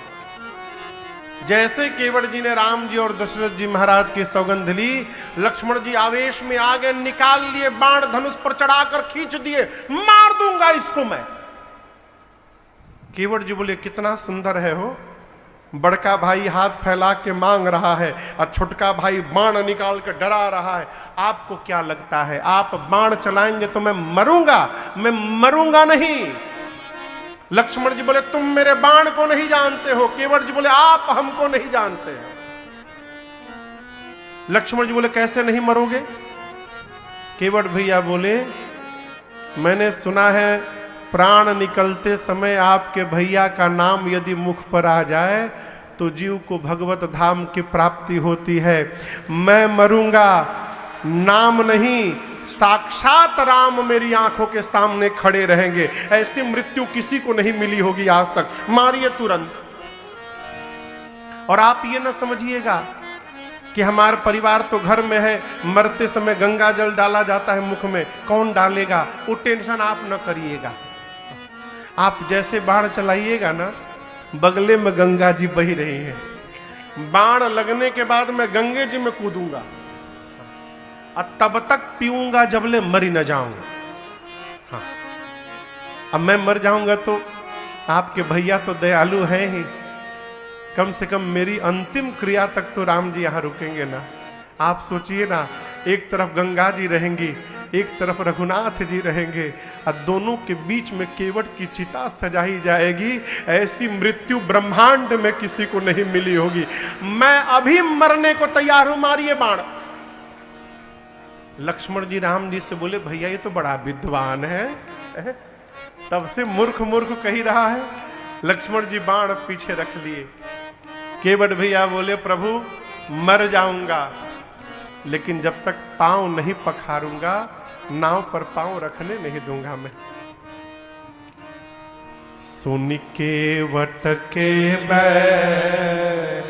जैसे केवट जी ने राम जी और दशरथ जी महाराज की सौगंध ली, लक्ष्मण जी आवेश में आ गए, निकाल लिए बाण, धनुष पर चढ़ाकर खींच दिए, मार दूंगा इसको मैं। केवट जी बोले कितना सुंदर है हो, बड़का भाई हाथ फैला के मांग रहा है और छोटका भाई बाण निकाल कर डरा रहा है, आपको क्या लगता है आप बाण चलाएंगे तो मैं मरूंगा? मैं मरूंगा नहीं, लक्ष्मण जी बोले तुम मेरे बाण को नहीं जानते हो। केवट जी बोले आप हमको नहीं जानते। लक्ष्मण जी बोले कैसे नहीं मरोगे? केवट भैया बोले मैंने सुना है प्राण निकलते समय आपके भैया का नाम यदि मुख पर आ जाए तो जीव को भगवत धाम की प्राप्ति होती है। मैं मरूंगा, नाम नहीं, साक्षात राम मेरी आंखों के सामने खड़े रहेंगे। ऐसी मृत्यु किसी को नहीं मिली होगी आज तक। मारिए तुरंत। और आप ये ना समझिएगा कि हमारा परिवार तो घर में है, मरते समय गंगा जल डाला जाता है मुख में, कौन डालेगा, वो टेंशन आप न करिएगा। आप जैसे बाण चलाइएगा ना, बगले में गंगा जी बही रही है। बाण लगने के बाद मैं गंगे जी में कूदूंगा और तब तक पीऊंगा जबले मरी न जाऊंगा। हाँ, अब मैं मर जाऊंगा तो आपके भैया तो दयालु हैं ही, कम से कम मेरी अंतिम क्रिया तक तो राम जी यहां रुकेंगे ना। आप सोचिए ना, एक तरफ गंगा जी रहेंगी, एक तरफ रघुनाथ जी रहेंगे और दोनों के बीच में केवट की चिता सजाई जाएगी। ऐसी मृत्यु ब्रह्मांड में किसी को नहीं मिली होगी। मैं अभी मरने को तैयार हूं, मारिए बाण। लक्ष्मण जी राम जी से बोले भैया ये तो बड़ा विद्वान है, तब से मूर्ख मूर्ख कही रहा है। लक्ष्मण जी बाण पीछे रख लिए। केवट भैया बोले प्रभु मर जाऊंगा, लेकिन जब तक पांव नहीं पखारूंगा नाव पर पांव रखने नहीं दूंगा मैं। सुन केवट के बैल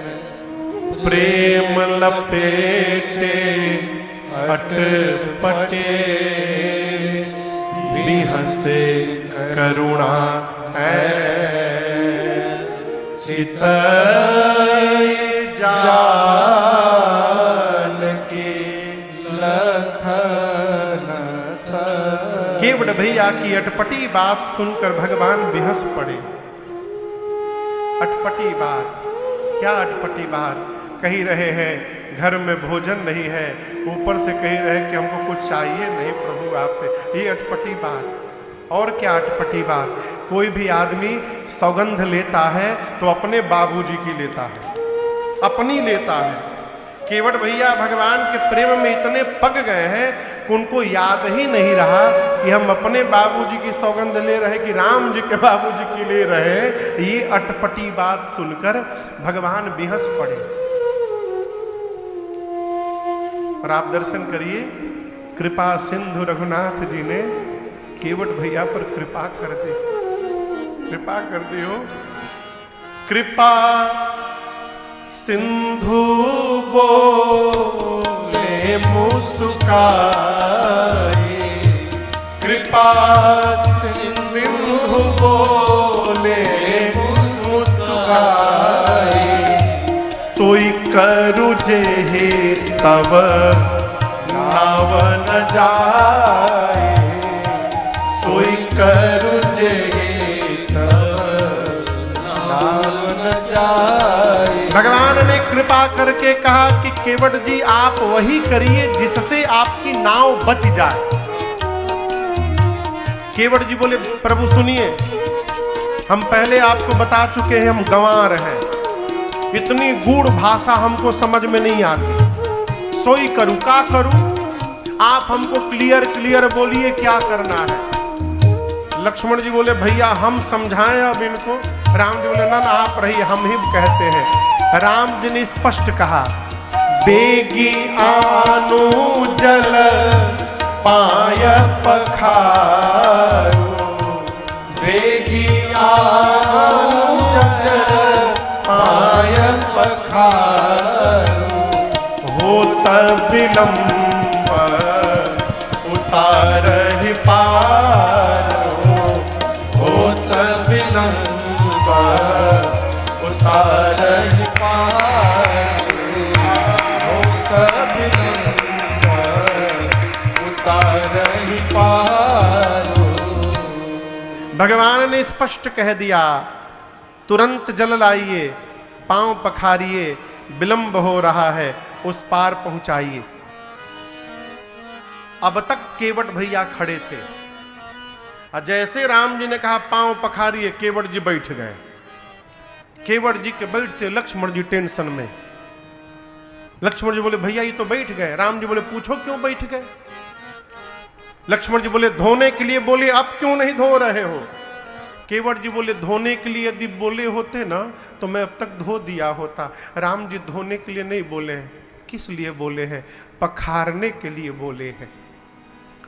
प्रेम लपेटे अटपटे, बिहसे करुणा चित जान के लखन। केवट भैया की अटपटी बात सुनकर भगवान बेहस पड़े। अटपटी बात, क्या अटपटी बात? कही रहे हैं घर में भोजन नहीं है, ऊपर से कही रहे कि हमको कुछ चाहिए नहीं प्रभु आपसे। ये अटपटी बात। और क्या अटपटी बात? कोई भी आदमी सौगंध लेता है तो अपने बाबूजी की लेता है, अपनी लेता है। केवट भैया भगवान के प्रेम में इतने पग गए हैं कि उनको याद ही नहीं रहा कि हम अपने बाबूजी की सौगंध ले रहे कि राम जी के बाबूजी की ले रहे। ये अटपटी बात सुनकर भगवान बेहस पड़े। और आप दर्शन करिए, कृपा सिंधु रघुनाथ जी ने केवट भैया पर कृपा कर दी। कृपा कर दी हो। कृपा सिंधु बोले मुस्काए, कृपा सिंधु बोले मुस्काए, सोई करु जेहि तब नाव न जाए, सोई करु जेहि तब नाव न जाए। भगवान ने कृपा करके कहा कि केवट जी आप वही करिए जिससे आपकी नाव बच जाए। केवट जी बोले प्रभु सुनिए, हम पहले आपको बता चुके हैं हम गंवार हैं, इतनी गूढ़ भाषा हमको समझ में नहीं आती। सोई करूं क्या करूं, आप हमको क्लियर बोलिए क्या करना है। लक्ष्मण जी बोले भैया हम समझाएं अब इनको। राम जी बोले ना आप रहिए, हम ही कहते हैं। राम जी ने स्पष्ट कहा, बेगी आनु जल पाय पखारो, बेगी आनु जल पाय पखारो, होत विलंब उतारहि पारो, होत विलंब उतारहि पारो, होत विलंब उतारहि पारो। भगवान ने स्पष्ट कह दिया, तुरंत जल लाइए, पांव पखारिए, विलंब हो रहा है, उस पार पहुंचाइए। अब तक केवट भैया खड़े थे। और जैसे राम जी ने कहा पांव पखारिए, केवट जी बैठ गए। केवट जी के बैठते लक्ष्मण जी टेंशन में। लक्ष्मण जी बोले भैया ये तो बैठ गए। राम जी बोले पूछो क्यों बैठ गए। लक्ष्मण जी बोले धोने के लिए बोले, अब क्यों नहीं धो रहे हो। केवट जी बोले धोने के लिए यदि बोले होते ना तो मैं अब तक धो दिया होता। राम जी धोने के लिए नहीं बोले हैं। किस लिए बोले हैं? पखारने के लिए बोले हैं।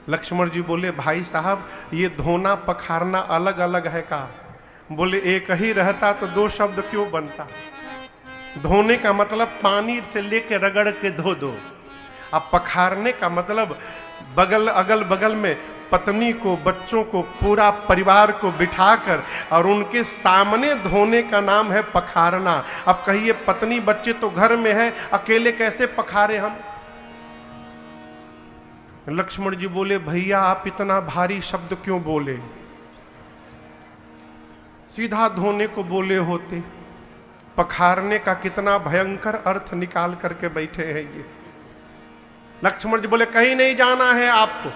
लक्ष्मण जी बोले भाई साहब ये धोना पखारना अलग अलग है का? बोले एक ही रहता तो दो शब्द क्यों बनता। धोने का मतलब पानी से लेके रगड़ के धो दो। अब पखारने का मतलब अगल बगल में पत्नी को, बच्चों को, पूरा परिवार को बिठाकर और उनके सामने धोने का नाम है पखारना। अब कहिए पत्नी बच्चे तो घर में है, अकेले कैसे पखारे हम। लक्ष्मण जी बोले भैया आप इतना भारी शब्द क्यों बोले, सीधा धोने को बोले होते। पखारने का कितना भयंकर अर्थ निकाल करके बैठे हैं ये। लक्ष्मण जी बोले कहीं नहीं जाना है आपको,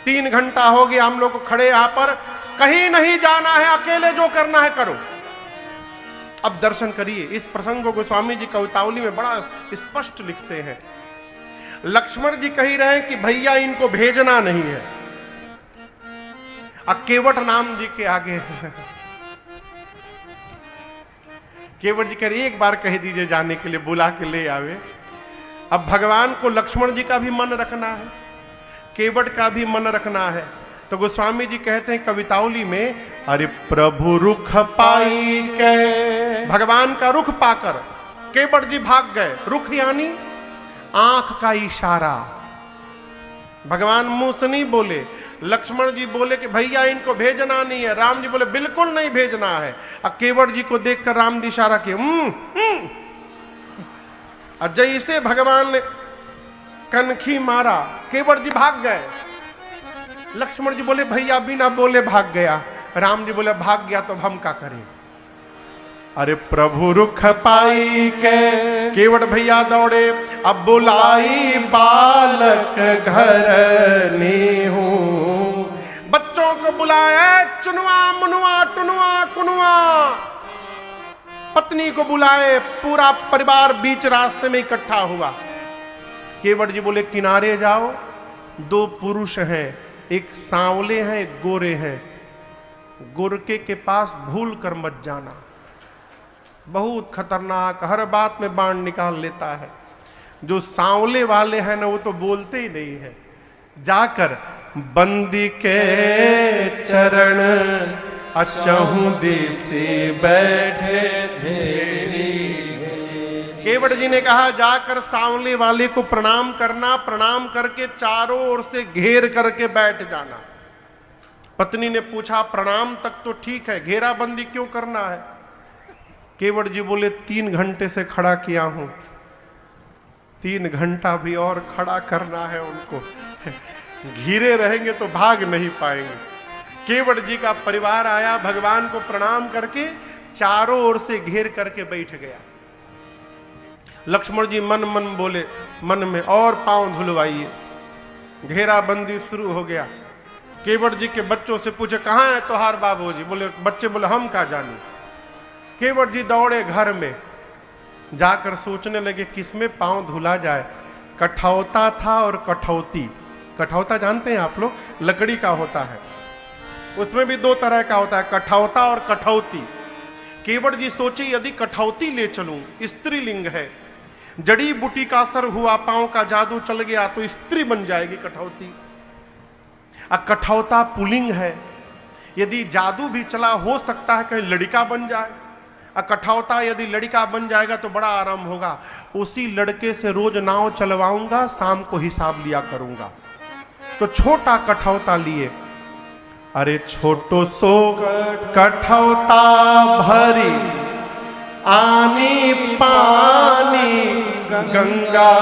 3 घंटा हो गया हम लोग को खड़े यहां पर, कहीं नहीं जाना है, अकेले जो करना है करो। अब दर्शन करिए। इस प्रसंग को गोस्वामी जी कवितावली में बड़ा स्पष्ट लिखते हैं। लक्ष्मण जी कह रहे हैं कि भैया इनको भेजना नहीं है। केवट राम जी के आगे केवट जी कह रहे एक बार कह दीजिए जाने के लिए, बुला के ले आवे। अब भगवान को लक्ष्मण जी का भी मन रखना है, केवट का भी मन रखना है। तो गोस्वामी जी कहते हैं कवितावली में, अरे प्रभु रुख पाई के, भगवान का रुख पाकर केवट जी भाग गए। रुख यानी आंख का इशारा। भगवान मुंह से नहीं बोले। लक्ष्मण जी बोले कि भैया इनको भेजना नहीं है। राम जी बोले बिल्कुल नहीं भेजना है। और केवट जी को देखकर राम जी इशारा किए। और जैसे भगवान ने कनखी मारा, केवट जी भाग गए। लक्ष्मण जी बोले भैया बिना बोले भाग गया। राम जी बोले भाग गया तो हम क्या करें। अरे प्रभु रुख पाई के केवट भैया दौड़े। अब बुलाई बालक घर नीहू, बच्चों को बुलाए, चुनवा मुनवा टुनवा कुनवा। पत्नी को बुलाए, पूरा परिवार बीच रास्ते में इकट्ठा हुआ। केवट जी बोले किनारे जाओ, 2 पुरुष हैं, एक सांवले हैं एक गोरे हैं। गोरके के पास भूल कर मत जाना, बहुत खतरनाक, हर बात में बाण निकाल लेता है। जो सांवले वाले हैं ना वो तो बोलते ही नहीं है। जाकर बंदी के चरण अचहु दिसे बैठे धेरी। केवट जी ने कहा जाकर सांवले वाले को प्रणाम करना, प्रणाम करके चारों ओर से घेर करके बैठ जाना। पत्नी ने पूछा प्रणाम तक तो ठीक है, घेराबंदी क्यों करना है। केवट जी बोले 3 घंटे से खड़ा किया हूं, 3 घंटा भी और खड़ा करना है उनको। घिरे रहेंगे तो भाग नहीं पाएंगे। केवट जी का परिवार आया, भगवान को प्रणाम करके चारों ओर से घेर करके बैठ गया। लक्ष्मण जी मन मन बोले मन में, और पांव धुलवाइए। घेराबंदी शुरू हो गया। केवट जी के बच्चों से पूछे कहां है तोहार बाबूजी। बोले बच्चे बोले हम क्या जाने। केवट जी दौड़े घर में, जाकर सोचने लगे किसमें पांव धुला जाए। कठौता था और कठौती। कठौता जानते हैं आप लोग, लकड़ी का होता है। उसमें भी 2 तरह का होता है, कठौता और कठौती। केवट जी सोचे यदि कठौती ले चलूं, स्त्रीलिंग है, जड़ी बूटी का असर हुआ, पांव का जादू चल गया तो स्त्री बन जाएगी कठौती। कठौता पुलिंग है, यदि जादू भी चला हो सकता है कहीं लड़का बन जाए। कठौता यदि लड़का बन जाएगा तो बड़ा आराम होगा। उसी लड़के से रोज नाव चलवाऊंगा, शाम को हिसाब लिया करूंगा। तो छोटा कठौता लिए। अरे छोटो सो कठौता भरी आनी पानी गंगा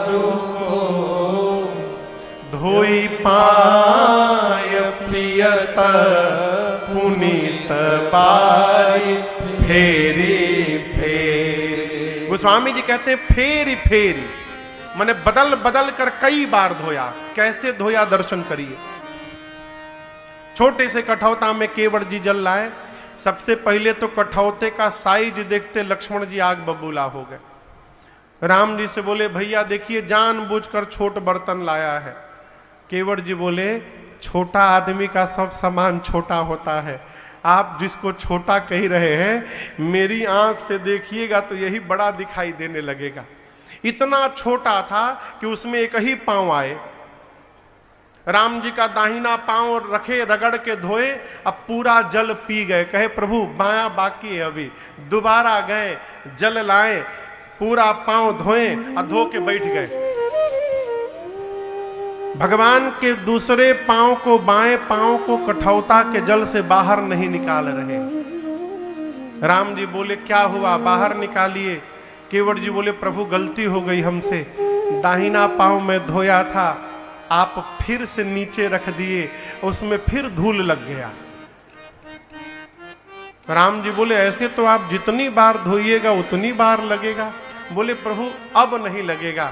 जुको धोई पाय प्रियत पुनीत पाई फेरी फेरी। गोस्वामी जी कहते हैं फेरी फेरी माने बदल बदल कर कई बार धोया। कैसे धोया दर्शन करिए। छोटे से कठौता में केवट जी जल लाए। सबसे पहले तो कठौते का साइज देखते लक्ष्मण जी आग बबूला हो गए। राम जी से बोले भैया देखिए जानबूझकर छोट बर्तन लाया है। केवट जी बोले छोटा आदमी का सब सामान छोटा होता है, आप जिसको छोटा कह रहे हैं मेरी आंख से देखिएगा तो यही बड़ा दिखाई देने लगेगा। इतना छोटा था कि उसमें एक ही पांव आए। राम जी का दाहिना पांव रखे, रगड़ के धोए, अब पूरा जल पी गए। कहे प्रभु बायां बाकी है अभी। दोबारा गए, जल लाए, पूरा पांव धोए और धो के बैठ गए। भगवान के दूसरे पांव को, बाएं पांव को कठौता के जल से बाहर नहीं निकाल रहे। राम जी बोले क्या हुआ, बाहर निकालिए। केवट जी बोले प्रभु गलती हो गई हमसे, दाहिना पांव में धोया था, आप फिर से नीचे रख दिए, उसमें फिर धूल लग गया। राम जी बोले ऐसे तो आप जितनी बार धोइएगा उतनी बार लगेगा। बोले प्रभु अब नहीं लगेगा,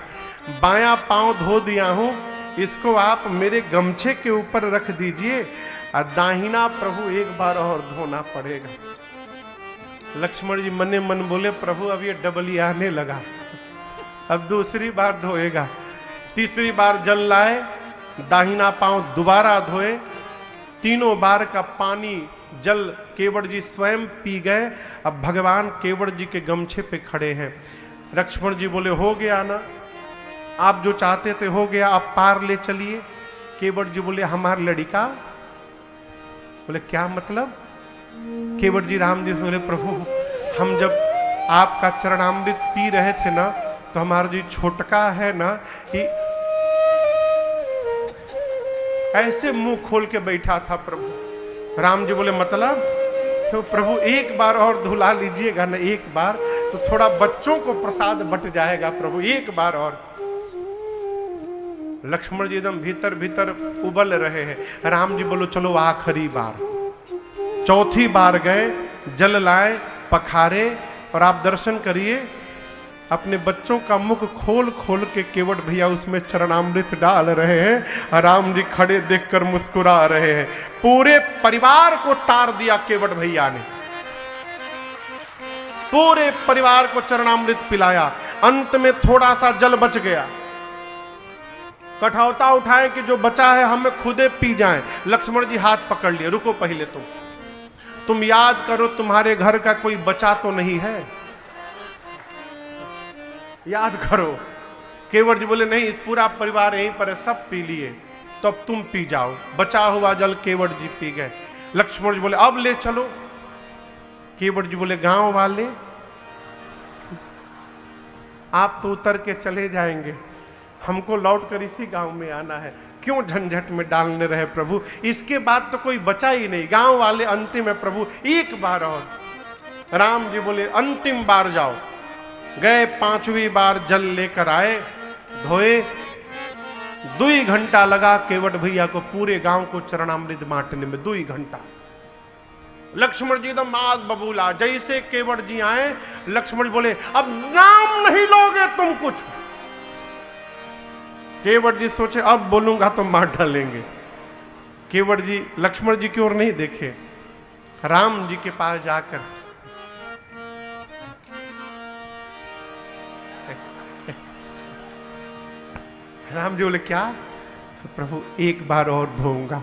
बायां पांव धो दिया हूं, इसको आप मेरे गमछे के ऊपर रख दीजिए और दाहिना प्रभु एक बार और धोना पड़ेगा। लक्ष्मण जी मने मन बोले प्रभु अब ये डबली आने लगा, अब दूसरी बार धोएगा। तीसरी बार जल लाए, दाहिना पांव दोबारा धोए, तीनों बार का पानी जल केवट जी स्वयं पी गए। अब भगवान केवट जी के गमछे पे खड़े हैं। लक्ष्मण जी बोले हो गया ना, आप जो चाहते थे हो गया, आप पार ले चलिए। केवट जी बोले हमार लड़का। बोले क्या मतलब? केवट जी राम जी बोले प्रभु हम जब आपका चरणामृत पी रहे थे ना तो हमारा जो छोटका है ना ये ऐसे मुंह खोल के बैठा था प्रभु। राम जी बोले मतलब? तो प्रभु एक बार और धुला लीजिएगा ना, एक बार तो थोड़ा बच्चों को प्रसाद बट जाएगा प्रभु, एक बार और। लक्ष्मण जी एकदम भीतर भीतर उबल रहे हैं। राम जी बोलो चलो आखिरी बार। चौथी बार गए, जल लाए, पखारे और आप दर्शन करिए, अपने बच्चों का मुख खोल खोल के केवट भैया उसमें चरणामृत डाल रहे हैं। राम जी खड़े देखकर मुस्कुरा रहे हैं। पूरे परिवार को तार दिया केवट भैया ने, पूरे परिवार को चरणामृत पिलाया। अंत में थोड़ा सा जल बच गया, कठौता उठाए कि जो बचा है हमें खुदे पी जाएं। लक्ष्मण जी हाथ पकड़ लिए, रुको पहले तुम याद करो तुम्हारे घर का कोई बचा तो नहीं है, याद करो। केवट जी बोले नहीं पूरा परिवार यहीं पर है, सब पी लिए, तो अब तुम पी जाओ। बचा हुआ जल केवट जी पी गए। लक्ष्मण जी बोले अब ले चलो। केवट जी बोले गांव वाले आप तो उतर के चले जाएंगे, हमको लौट कर इसी गांव में आना है, क्यों झंझट में डालने रहे प्रभु। इसके बाद तो कोई बचा ही नहीं, गांव वाले अंतिम है प्रभु, एक बार और। राम जी बोले अंतिम बार जाओ। गए, पांचवी बार जल लेकर आए, धोए। 2 घंटा लगा केवट भैया को पूरे गांव को चरणामृत बांटने में, 2 घंटा। लक्ष्मण जी एकदम आग बबूला। जैसे केवट जी आए, लक्ष्मण जी बोले अब नाम नहीं लोगे तुम कुछ। केवट जी सोचे अब बोलूंगा तो मार डालेंगे। केवट जी लक्ष्मण जी की ओर नहीं देखे, राम जी के पास जाकर राम जी बोले क्या? प्रभु एक बार और धोऊंगा।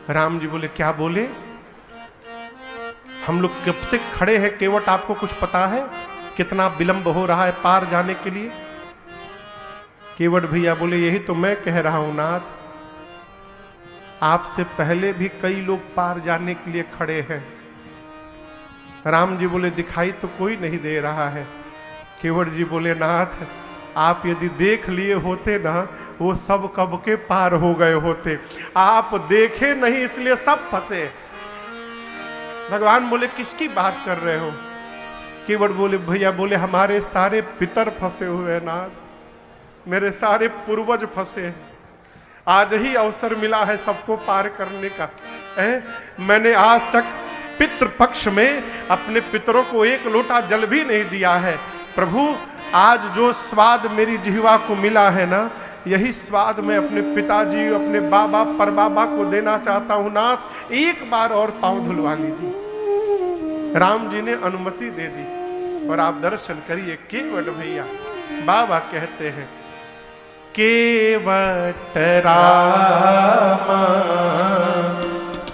राम जी बोले क्या बोले? हम लोग कब से खड़े हैं केवट, आपको कुछ पता है कितना विलंब हो रहा है पार जाने के लिए? केवट भैया बोले यही तो मैं कह रहा हूं नाथ, आपसे पहले भी कई लोग पार जाने के लिए खड़े हैं। राम जी बोले दिखाई तो कोई नहीं दे रहा है। केवट जी बोले नाथ आप यदि देख लिए होते ना वो सब कब के पार हो गए होते, आप देखे नहीं इसलिए सब फंसे। भगवान बोले किसकी बात कर रहे हो? केवट बोले भैया बोले हमारे सारे पितर फंसे हुए हैं नाथ, मेरे सारे पूर्वज फंसे, आज ही अवसर मिला है सबको पार करने का है। मैंने आज तक पितृ पक्ष में अपने पितरों को एक लोटा जल भी नहीं दिया है। प्रभु आज जो स्वाद मेरी जिह्वा को मिला है ना, यही स्वाद मैं अपने पिताजी, अपने बाबा परबाबा को देना चाहता हूं नाथ, एक बार और पांव धुलवा लीजिए। राम जी ने अनुमति दे दी और आप दर्शन करिए। केवट भैया बाबा कहते हैं, केवट राम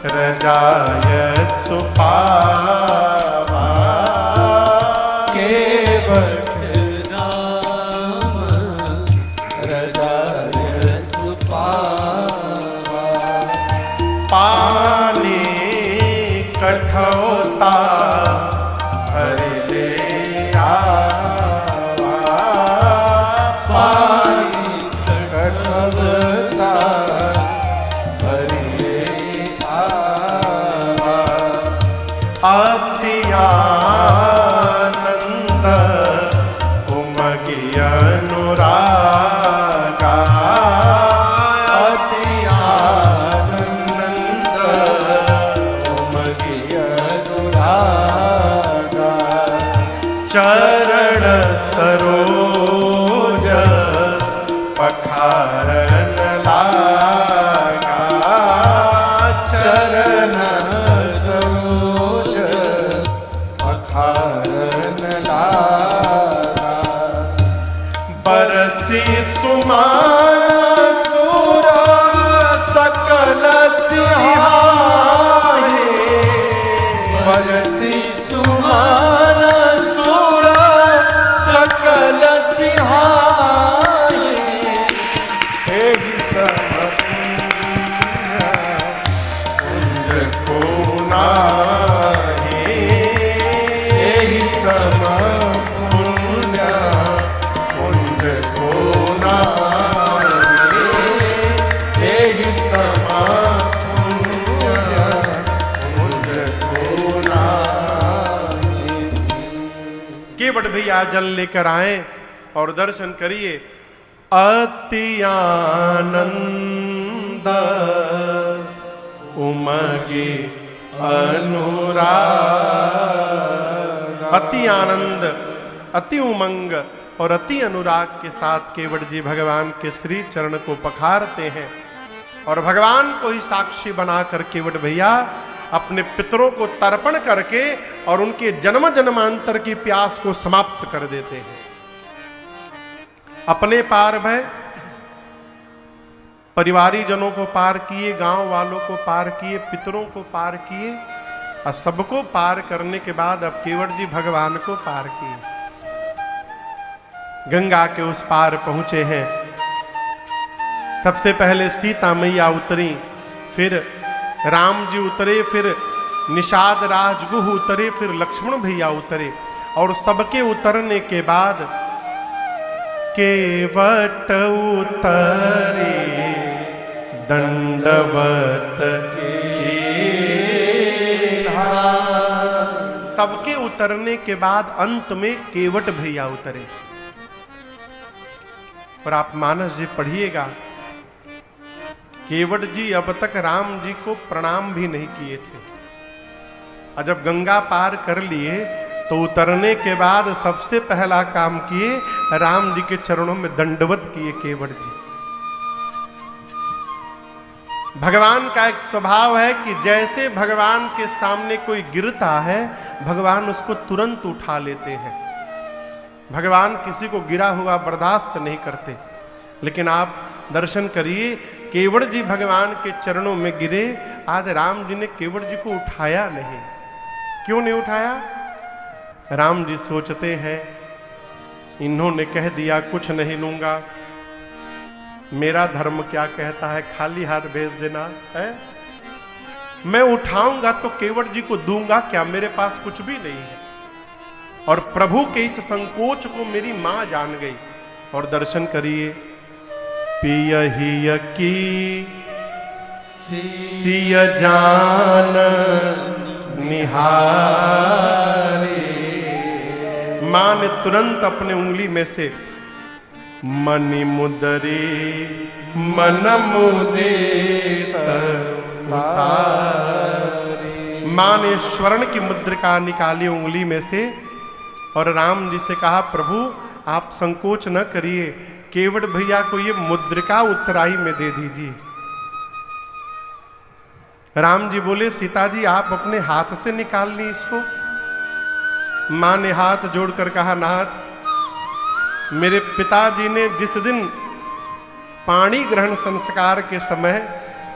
रजाय सुपावा, केवट राम हृदय सुपावा, पानी कठौता हरि ले आवा, पानी कठौता हरि ले आवा, अति आनंद उमगी अनुरागा, अति आनंद उमगी अनुरागा, चरण सरोज पखारन लागा, चरण सरोज पखारन लागा, बरसी सुमान सुरा सकल सिंहाए, बरसी सुमान सुरा सकल सिंहाए, एहि समपुण्य कुंज को नाहि, एहि समपुण्य कुंज को नाहि, एहि समपुण्य कुंज को नाहि। केवट भैया जल लेकर आए और दर्शन करिए। अति आनंद उमगी अनुराग, अति आनंद, अति उमंग और अति अनुराग के साथ केवट जी भगवान के श्री चरण को पखारते हैं और भगवान को ही साक्षी बनाकर केवट भैया अपने पितरों को तर्पण करके और उनके जन्म जन्मांतर की प्यास को समाप्त कर देते हैं। अपने पार भय, परिवारी जनों को पार किए, गांव वालों को पार किए, पितरों को पार किए और सबको पार करने के बाद अब केवट जी भगवान को पार किए। गंगा के उस पार पहुंचे हैं। सबसे पहले सीता मैया उतरी, फिर राम जी उतरे, फिर निषाद राजगुह उतरे, फिर लक्ष्मण भैया उतरे और सबके उतरने के बाद केवट उतरे दंडवत कीन्हा। सबके उतरने के बाद अंत में केवट भैया उतरे। और आप मानस जी पढ़िएगा, केवट जी अब तक राम जी को प्रणाम भी नहीं किए थे और जब गंगा पार कर लिए तो उतरने के बाद सबसे पहला काम किए, राम जी के चरणों में दंडवत किए केवट जी। भगवान का एक स्वभाव है कि जैसे भगवान के सामने कोई गिरता है, भगवान उसको तुरंत उठा लेते हैं। भगवान किसी को गिरा हुआ बर्दाश्त नहीं करते। लेकिन आप दर्शन करिए, केवट जी भगवान के चरणों में गिरे, आज राम जी ने केवट जी को उठाया नहीं। क्यों नहीं उठाया? राम जी सोचते हैं, इन्होंने कह दिया कुछ नहीं लूंगा, मेरा धर्म क्या कहता है खाली हाथ भेज देना है। मैं उठाऊंगा तो केवट जी को दूंगा क्या, मेरे पास कुछ भी नहीं है। और प्रभु के इस संकोच को मेरी मां जान गई। और दर्शन करिए, पियहिय की सिय जान निहारे। मां ने तुरंत अपने उंगली में से मणि मुदरी मन मुदित उतारी। मां ने स्वर्ण की मुद्रिका निकाली उंगली में से और राम जी से कहा, प्रभु आप संकोच न करिए, केवट भैया को ये मुद्रिका उत्तराई में दे दीजिए। राम जी बोले सीता जी आप अपने हाथ से निकाल ली इसको। मां ने हाथ जोड़कर कहा नाथ, मेरे पिताजी ने जिस दिन पाणी ग्रहण संस्कार के समय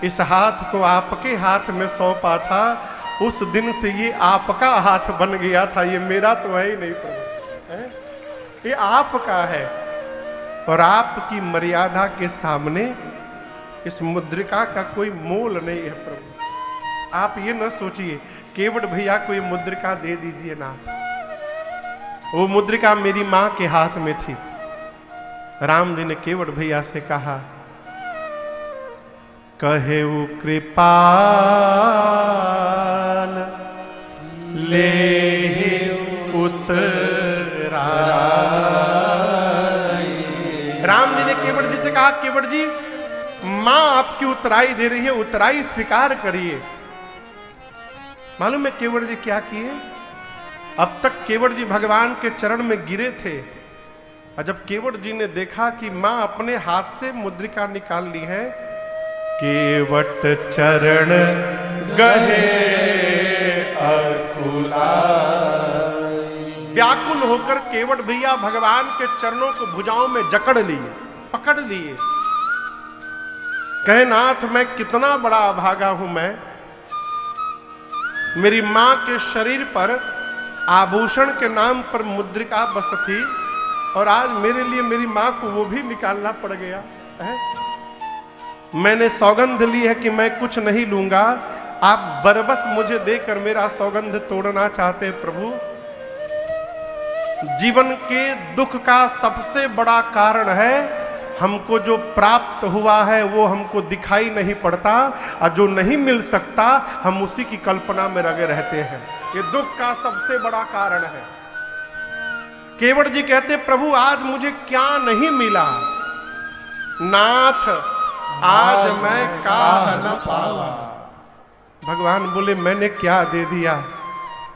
इस हाथ को आपके हाथ में सौंपा था, उस दिन से ये आपका हाथ बन गया था, ये मेरा तो है ही नहीं प्रभु, है? ये आपका है। और आपकी मर्यादा के सामने इस मुद्रिका का कोई मोल नहीं है प्रभु। आप ये न सोचिए, केवट भैया को ये मुद्रिका दे दीजिए नाथ। वो मुद्रिका मेरी मां के हाथ में थी। राम जी ने केवट भैया से कहा, कहे वो कृपाल ले उतरा। राम जी ने केवट जी से कहा, केवट जी मां आपकी उतराई दे रही है, उतराई स्वीकार करिए। मालूम है केवट जी क्या किए? अब तक केवट जी भगवान के चरण में गिरे थे, और जब केवट जी ने देखा कि मां अपने हाथ से मुद्रिका निकाल ली है, केवट चरण गहे अकुला। व्याकुल होकर केवट भैया भगवान के चरणों को भुजाओं में जकड़ लिए, पकड़ लिए। कहे नाथ मैं कितना बड़ा अभागा हूं मैं, मेरी मां के शरीर पर आभूषण के नाम पर मुद्रिका बस थी, और आज मेरे लिए मेरी मां को वो भी निकालना पड़ गया है। मैंने सौगंध ली है कि मैं कुछ नहीं लूंगा, आप बरबस मुझे देकर मेरा सौगंध तोड़ना चाहते प्रभु। जीवन के दुख का सबसे बड़ा कारण है, हमको जो प्राप्त हुआ है वो हमको दिखाई नहीं पड़ता, और जो नहीं मिल सकता हम उसी की कल्पना में लगे रहते हैं। ये दुख का सबसे बड़ा कारण है। केवट जी कहते प्रभु आज मुझे क्या नहीं मिला, नाथ आज मैं काह न पावा। भगवान बोले मैंने क्या दे दिया?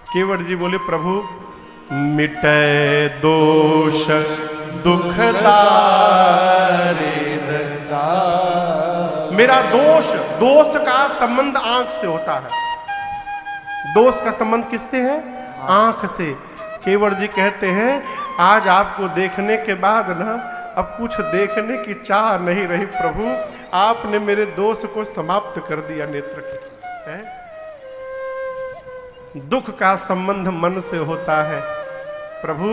केवट जी बोले प्रभु मिटे दोष दुखदारे। मेरा दोष का संबंध आंख से होता है। दोष का संबंध किससे है? आंख से। केवट जी कहते हैं आज आपको देखने के बाद ना अब कुछ देखने की चाह नहीं रही प्रभु, आपने मेरे दोष को समाप्त कर दिया नेत्र के। दुख का संबंध मन से होता है प्रभु।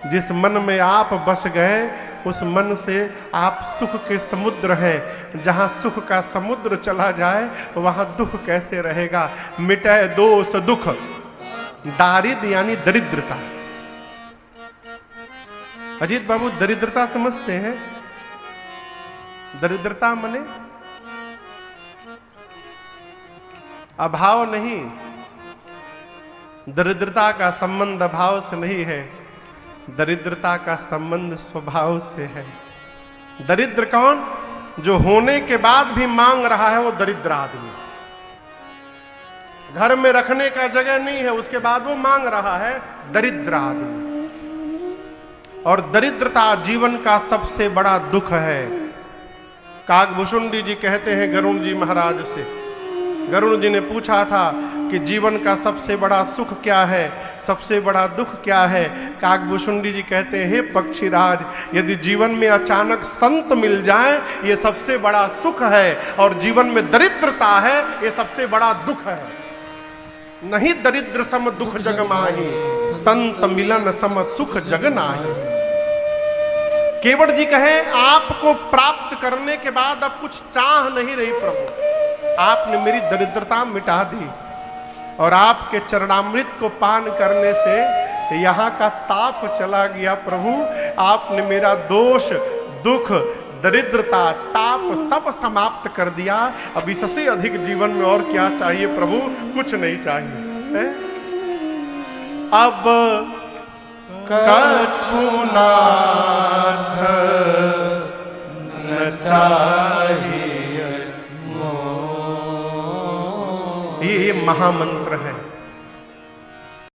जिस मन में आप बस गए उस मन से आप सुख के समुद्र हैं। जहां सुख का समुद्र चला जाए वहां दुख कैसे रहेगा? मिटे दोष दुख, दारिद्र यानी दरिद्रता। अजीत बाबू दरिद्रता समझते हैं? दरिद्रता माने अभाव नहीं, दरिद्रता का संबंध अभाव से नहीं है, दरिद्रता का संबंध स्वभाव से है। दरिद्र कौन? जो होने के बाद भी मांग रहा है वो दरिद्र आदमी। घर में रखने का जगह नहीं है उसके बाद वो मांग रहा है, दरिद्र आदमी। और दरिद्रता जीवन का सबसे बड़ा दुख है। काकभूषुंडी जी कहते हैं गरुण जी महाराज से, गरुण जी ने पूछा था कि जीवन का सबसे बड़ा सुख क्या है, सबसे बड़ा दुख क्या है? काकभूषुंडी जी कहते हैं हे पक्षीराज, यदि जीवन में अचानक संत मिल जाए ये सबसे बड़ा सुख है, और जीवन में दरिद्रता है ये सबसे बड़ा दुख है। नहीं दरिद्र सम दुख जग माही, संत मिलन सम सुख जग नाही। केवट जी कहे आपको प्राप्त करने के बाद अब कुछ चाह नहीं रही प्रभु, आपने मेरी दरिद्रता मिटा दी, और आपके चरणामृत को पान करने से यहाँ का ताप चला गया प्रभु। आपने मेरा दोष दुख दरिद्रता ताप सब समाप्त कर दिया। अब इससे अधिक जीवन में और क्या चाहिए प्रभु? कुछ नहीं चाहिए है? अब कछु नाथ न चाहिए। ये महामंत्र है।